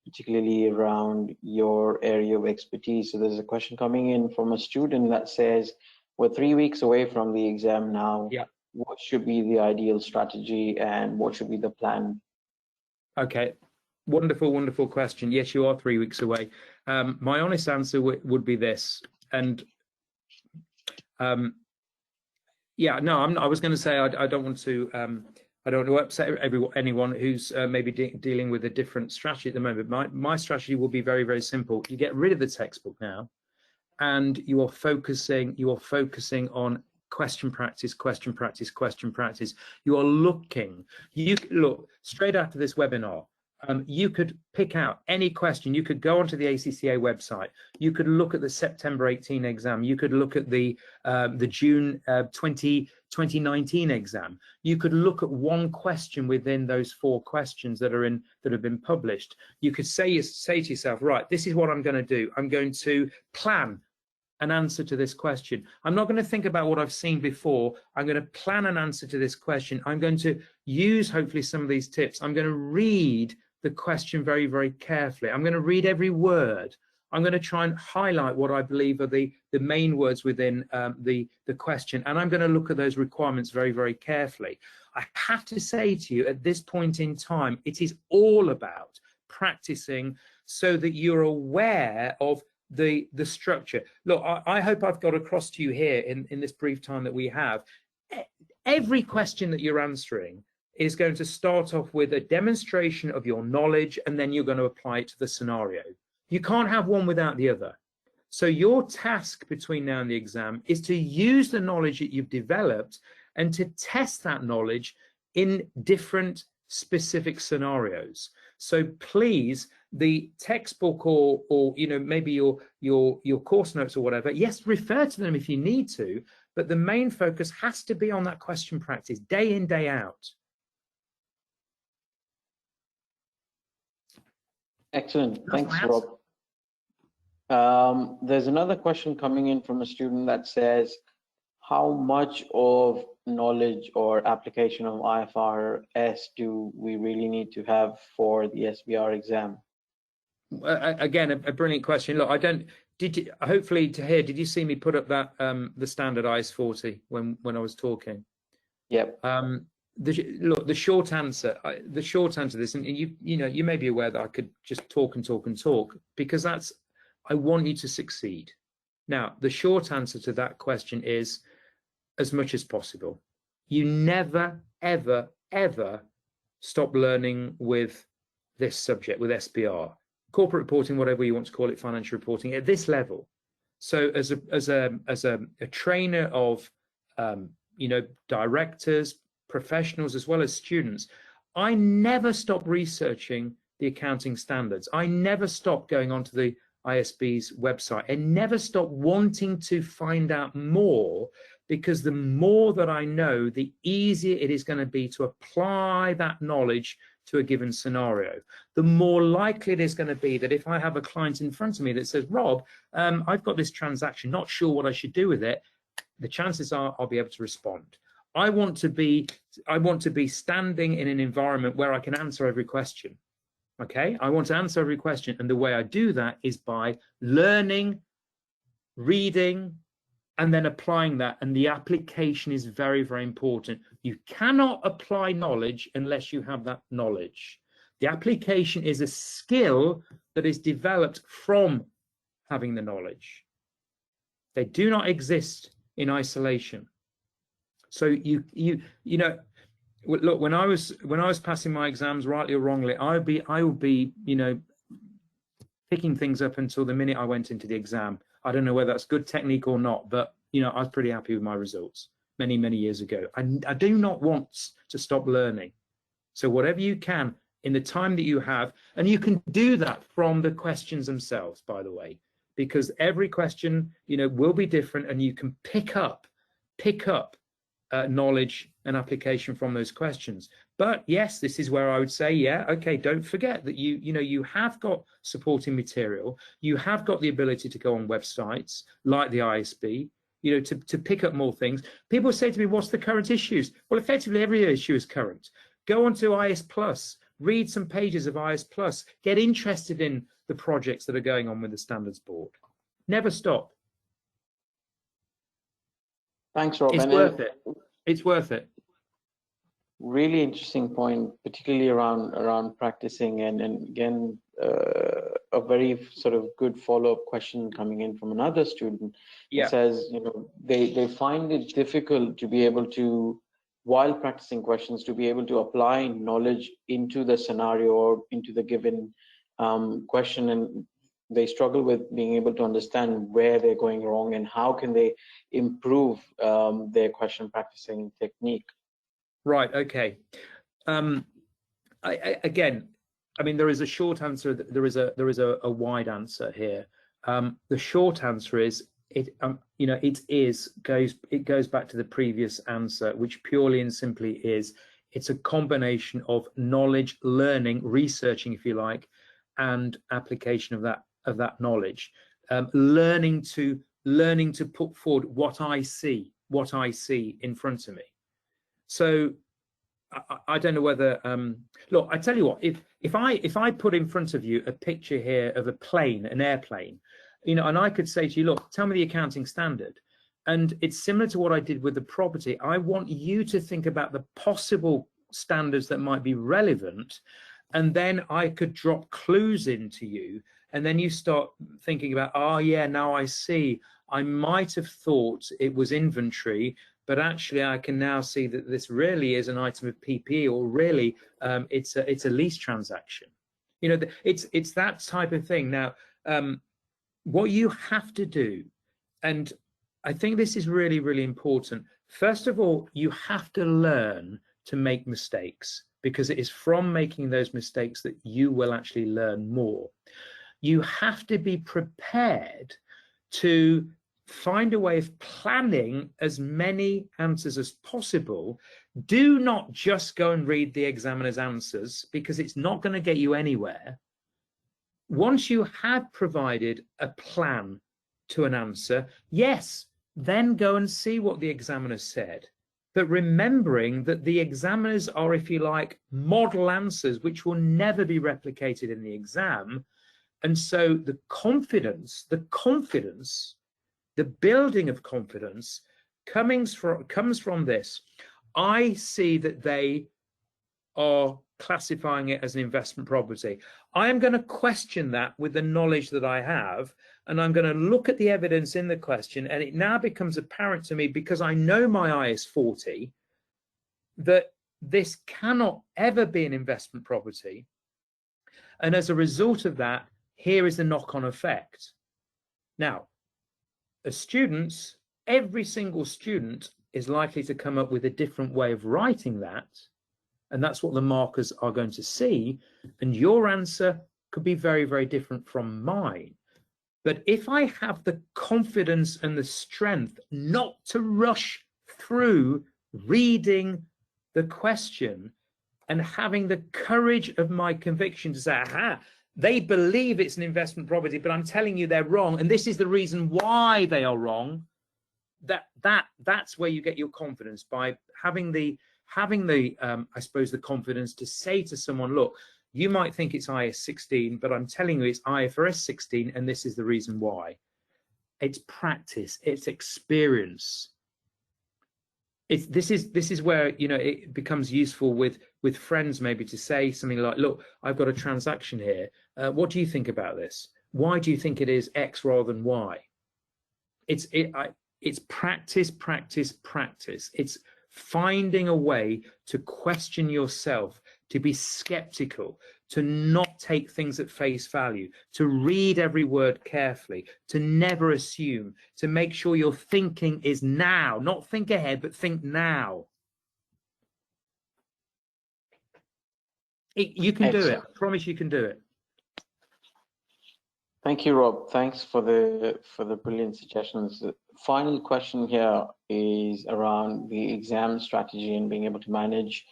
particularly around your area of expertise. So there's a question coming in from a student that says, we're 3 weeks away from the exam now. Yeah. What should be the ideal strategy and what should be the plan? Okay, wonderful, wonderful question. Yes, you are 3 weeks away. My honest answer would be this. And yeah, no, I was going to say I don't want to upset anyone who's maybe dealing with a different strategy at the moment. My strategy will be very, very simple. You get rid of the textbook now, and you are focusing on question practice, question practice, question practice. You are looking. You look straight after this webinar. You could pick out any question. You could go onto the ACCA website. You could look at the September 18 exam. You could look at the June 2019 exam. You could look at one question within those 4 questions that have been published. You could say to yourself, right, this is what I'm going to do. I'm going to plan an answer to this question. I'm not going to think about what I've seen before. I'm going to plan an answer to this question. I'm going to use hopefully some of these tips. I'm going to read the question very, very carefully. I'm going to read every word. I'm going to try and highlight what I believe are the main words within the question. And I'm going to look at those requirements very, very carefully. I have to say to you at this point in time, it is all about practicing so that you're aware of the structure. Look, I hope I've got across to you here in this brief time that we have. Every question that you're answering is going to start off with a demonstration of your knowledge, and then you're going to apply it to the scenario. You can't have one without the other. So your task between now and the exam is to use the knowledge that you've developed and to test that knowledge in different specific scenarios. So please, the textbook or maybe your course notes or whatever, yes, refer to them if you need to, but the main focus has to be on that question practice day in, day out. Excellent. Thanks, That's my Rob. answer. There's another question coming in from a student that says, how much of knowledge or application of IFRS do we really need to have for the SBR exam? Again, a brilliant question. Look, hopefully did you see me put up that the standard IS40 when I was talking? Yep. The short answer to this, and you may be aware that I could just talk and talk and talk, because I want you to succeed. Now, the short answer to that question is as much as possible. You never, ever, ever stop learning with this subject, with SBR, corporate reporting, whatever you want to call it, financial reporting at this level. So as a trainer of directors, professionals, as well as students, I never stop researching the accounting standards. I never stop going onto the ISB's website and never stop wanting to find out more, because the more that I know, the easier it is going to be to apply that knowledge to a given scenario. The more likely it is going to be that if I have a client in front of me that says, Rob, I've got this transaction, not sure what I should do with it, the chances are I'll be able to respond. I want to be standing in an environment where I can answer every question. Okay, I want to answer every question, and the way I do that is by learning, reading, and then applying that. And the application is very, very important. You cannot apply knowledge unless you have that knowledge. The application is a skill that is developed from having the knowledge. They do not exist in isolation. So you know, look, when I was passing my exams, rightly or wrongly, I would be picking things up until the minute I went into the exam. I don't know whether that's good technique or not, but I was pretty happy with my results many years ago. I do not want to stop learning. So whatever you can in the time that you have, and you can do that from the questions themselves, by the way, because every question will be different, and you can pick up knowledge and application from those questions. But yes, this is where I would say, yeah, okay, don't forget that you have got supporting material, you have got the ability to go on websites like the ISB, to pick up more things. People say to me, what's the current issues? Well, effectively every issue is current. Go onto IS Plus, read some pages of IS Plus, get interested in the projects that are going on with the standards board. Never stop. Thanks, Rob. It's worth it. It's worth it. Really interesting point, particularly around practicing, and again, a very sort of good follow-up question coming in from another student. Yeah. It says, they find it difficult to be able to, while practicing questions, to be able to apply knowledge into the scenario or into the given question, and they struggle with being able to understand where they're going wrong and how can they improve their question practicing technique. Right. Okay. Again, I mean, there is a short answer. There is a wide answer here. The short answer is it goes back to the previous answer, which purely and simply is it's a combination of knowledge, learning, researching, if you like, and application of that knowledge. Learning to put forward what I see in front of me. So I don't know whether look, I tell you what, if I put in front of you a picture here of a plane, an airplane, and I could say to you, look, tell me the accounting standard, and it's similar to what I did with the property. I want you to think about the possible standards that might be relevant, and then I could drop clues into you, and then you start thinking about, oh yeah, now I see, I might have thought it was inventory, but actually I can now see that this really is an item of PPE, or really it's a lease transaction. You know, it's that type of thing. Now, what you have to do, and I think this is really, really important. First of all, you have to learn to make mistakes, because it is from making those mistakes that you will actually learn more. You have to be prepared to find a way of planning as many answers as possible. Do not just go and read the examiner's answers, because it's not going to get you anywhere. Once you have provided a plan to an answer, yes, then go and see what the examiner said. But remembering that the examiners are, if you like, model answers which will never be replicated in the exam. And so the confidence, the building of confidence comes from this. I see that they are classifying it as an investment property. I am going to question that with the knowledge that I have, and I'm going to look at the evidence in the question, and it now becomes apparent to me, because I know my IS 40, that this cannot ever be an investment property. And as a result of that, here is the knock-on effect. Now, as students, every single student is likely to come up with a different way of writing that, and that's what the markers are going to see, and your answer could be very, very different from mine. But if I have the confidence and the strength not to rush through reading the question and having the courage of my conviction to say, aha, they believe it's an investment property, but I'm telling you they're wrong, and this is the reason why they are wrong, that's where you get your confidence, by having the I suppose the confidence to say to someone, look, you might think it's IS 16, but I'm telling you it's IFRS 16, and this is the reason why. It's practice, it's experience. This is where, you know, it becomes useful with friends, maybe to say something like, look, I've got a transaction here. What do you think about this? Why do you think it is X rather than Y? It's practice, practice, practice. It's finding a way to question yourself, to be skeptical, to not take things at face value, to read every word carefully, to never assume, to make sure your thinking is now, not think ahead, but think now. You can do it. I promise you can do it. Thank you, Rob. Thanks for the brilliant suggestions. The final question here is around the exam strategy and being able to manage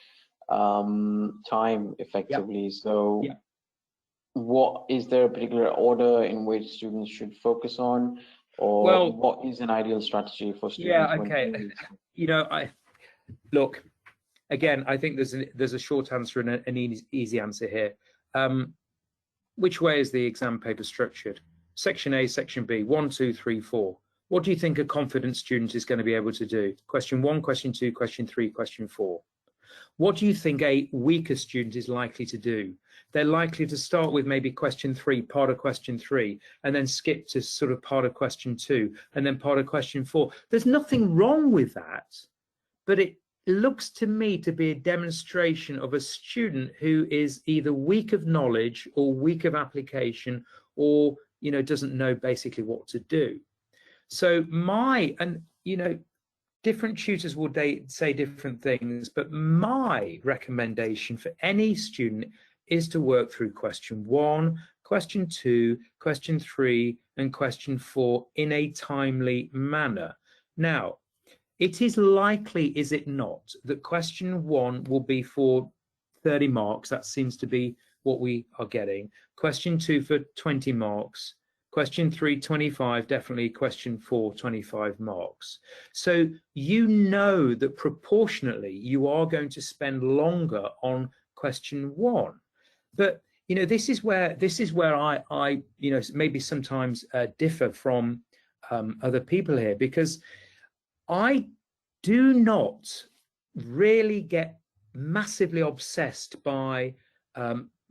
time effectively. Yep. So what is there a particular order in which students should focus on, or what is an ideal strategy for students? Yeah, okay. You know, look, again, I think there's a short answer and an easy answer here. Which way is the exam paper structured? Section A, Section B, 1, 2, 3, 4. What do you think a confident student is going to be able to do? Question 1, question 2, question 3, question 4. What do you think a weaker student is likely to do? They're likely to start with maybe question 3, part of question 3, and then skip to sort of part of question 2, and then part of question 4. There's nothing wrong with that, but it looks to me to be a demonstration of a student who is either weak of knowledge or weak of application, or, you know, doesn't know basically what to do. So different tutors will say different things, but my recommendation for any student is to work through question 1, question 2, question 3, and question 4 in a timely manner. Now, it is likely, is it not, that question 1 will be for 30 marks. That seems to be what we are getting. Question 2 for 20 marks. Question 3, 25, definitely. Question 4, 25 marks. So you know that proportionately you are going to spend longer on question 1. But, you know, this is where I you know, maybe sometimes differ from other people here, because I do not really get massively obsessed by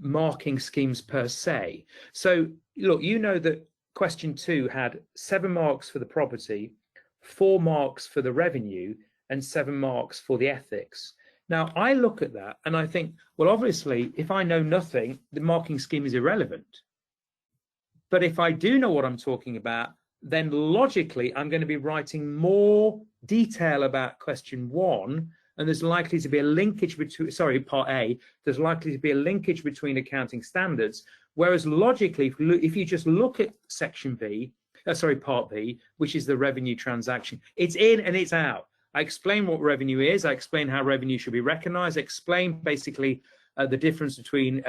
marking schemes per se. So look, you know that question 2 had 7 marks for the property, 4 marks for the revenue, and 7 marks for the ethics. Now, I look at that and I think, well, obviously, if I know nothing, the marking scheme is irrelevant. But if I do know what I'm talking about, then logically, I'm going to be writing more detail about question 1, and there's likely to be a linkage between, sorry, part A, there's likely to be a linkage between accounting standards, whereas logically, if you just look at section B, part B, which is the revenue transaction, it's in and it's out. I explain what revenue is, I explain how revenue should be recognized, I explain basically the difference between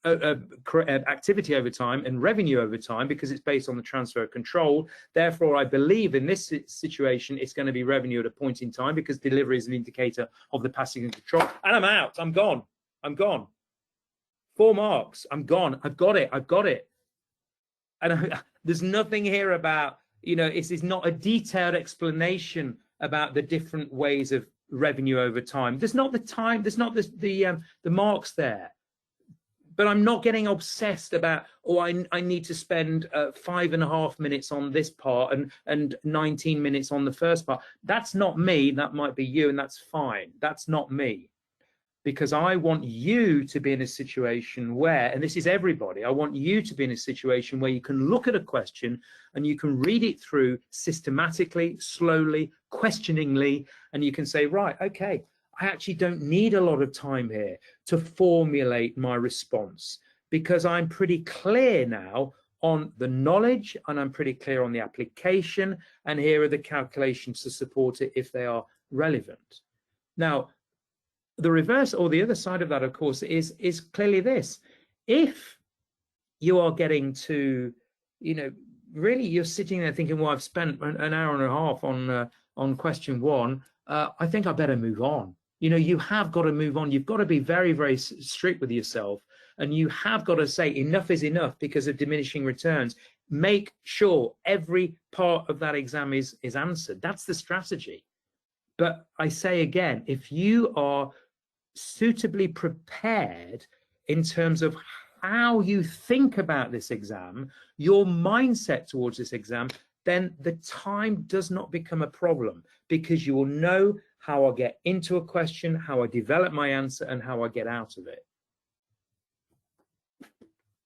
activity over time and revenue over time, because it's based on the transfer of control. Therefore, I believe in this situation, it's going to be revenue at a point in time, because delivery is an indicator of the passing of control. And I'm out, I'm gone, I'm gone. 4 marks, I'm gone, I've got it, I've got it. And there's nothing here about, you know, it's not a detailed explanation about the different ways of revenue over time. There's not the time, there's not the marks there. But I'm not getting obsessed about, oh, I need to spend 5.5 minutes on this part and 19 minutes on the first part. That's not me. That might be you, and that's fine. That's not me. Because I want you to be in a situation where, and this is everybody, I want you to be in a situation where you can look at a question and you can read it through systematically, slowly, questioningly, and you can say, right, okay, I actually don't need a lot of time here to formulate my response, because I'm pretty clear now on the knowledge and I'm pretty clear on the application, and here are the calculations to support it if they are relevant. Now, the reverse, or the other side of that, of course, is clearly this. If you are getting to, you know, really you're sitting there thinking, well, I've spent an hour and a half on question 1, I think I better move on. You know, you have got to move on. You've got to be very, very strict with yourself, and you have got to say enough is enough because of diminishing returns. Make sure every part of that exam is answered. That's the strategy. But I say again, if you are suitably prepared in terms of how you think about this exam, your mindset towards this exam, then the time does not become a problem, because you will know how I get into a question, how I develop my answer, and how I get out of it.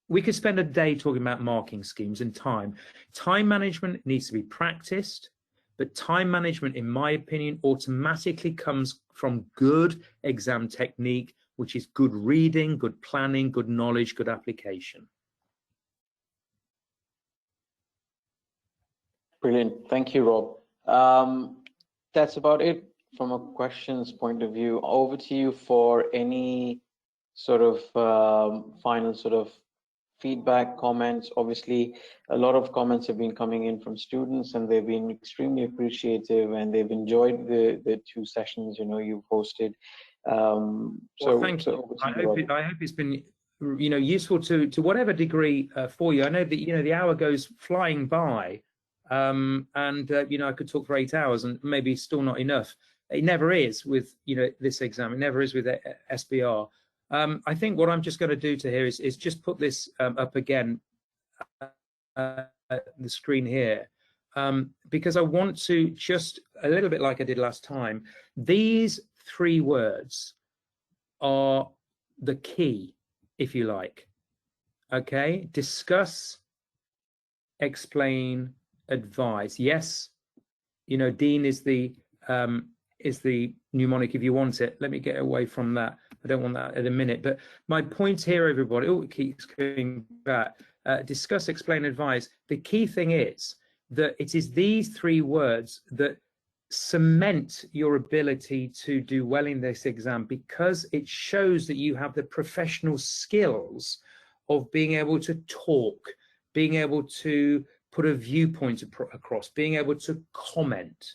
We could spend a day talking about marking schemes and time. Time management needs to be practiced, but time management, in my opinion, automatically comes from good exam technique, which is good reading, good planning, good knowledge, good application. Brilliant. Thank you, Rob. That's about it from a questions point of view. Over to you for any sort of final sort of feedback, comments. Obviously, a lot of comments have been coming in from students, and they've been extremely appreciative, and they've enjoyed the 2 sessions, you know, you've hosted. Well, thank you. I hope it's been, you know, useful to whatever degree for you. I know that, you know, the hour goes flying by, and you know, I could talk for 8 hours and maybe still not enough. It never is with, you know, this exam. It never is with SBR. I think what I'm just going to do to here is just put this up again, the screen here, because I want to just, a little bit like I did last time, these 3 words are the key, if you like. Okay, discuss, explain, advise. Yes, you know, Dean is the mnemonic if you want it. Let me get away from that. I don't want that at a minute. But my point here, everybody, oh, it keeps going back. Discuss, explain, advise. The key thing is that it is these 3 words that cement your ability to do well in this exam, because it shows that you have the professional skills of being able to talk, being able to put a viewpoint across, being able to comment.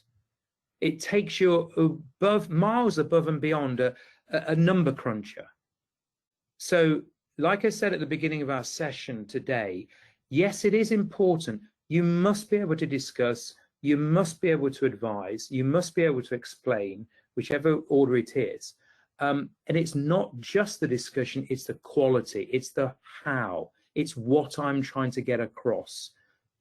It takes you above, miles above and beyond a number cruncher. So, like I said at the beginning of our session today, yes, it is important. You must be able to discuss, you must be able to advise, you must be able to explain, whichever order it is. And it's not just the discussion, it's the quality, it's the how, it's what I'm trying to get across.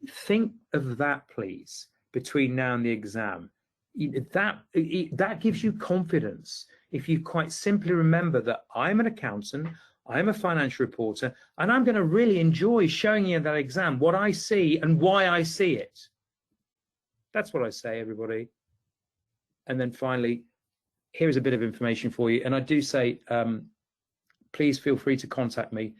Think of that, please, between now and the exam. that gives you confidence. If you quite simply remember that I'm an accountant, I'm a financial reporter, and I'm going to really enjoy showing you in that exam what I see and why I see it. That's what I say, everybody. And then finally, here's a bit of information for you. And I do say, please feel free to contact me.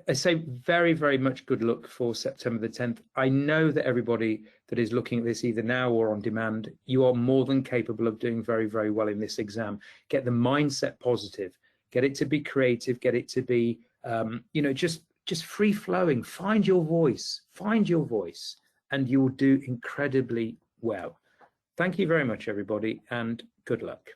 I say very, very much good luck for September the 10th. I know that everybody that is looking at this either now or on demand, you are more than capable of doing very, very well in this exam. Get the mindset positive, get it to be creative, get it to be, just free flowing. Find your voice, and you will do incredibly well. Thank you very much, everybody, and good luck.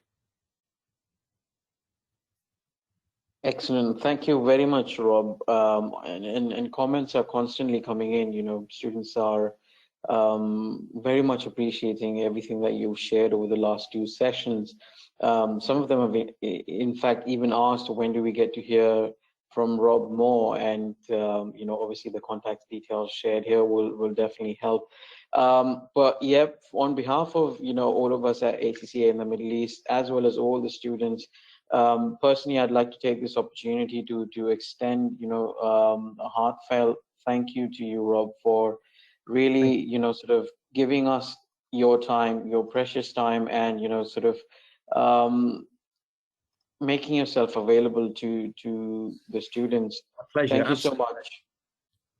Excellent. Thank you very much, Rob. And comments are constantly coming in. Students are very much appreciating everything that you've shared over the last 2 sessions. Some of them have, in fact, even asked, when do we get to hear from Rob more? And obviously the contact details shared here will definitely help. But yeah, on behalf of all of us at ACCA in the Middle East, as well as all the students, personally, I'd like to take this opportunity to extend a heartfelt thank you to you, Rob, for really sort of giving us your time, your precious time, and making yourself available to the students. A pleasure. Thank you so much.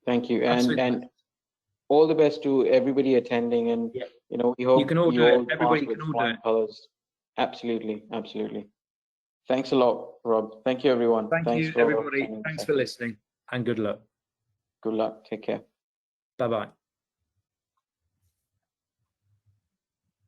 Thank you, and all the best to everybody attending. And we hope you can all do it. Everybody can all do it. Colors. Absolutely. Thanks a lot, Rob. Thank you, everyone. Thank you, everybody. Thanks for listening, and good luck. Good luck. Take care. Bye-bye.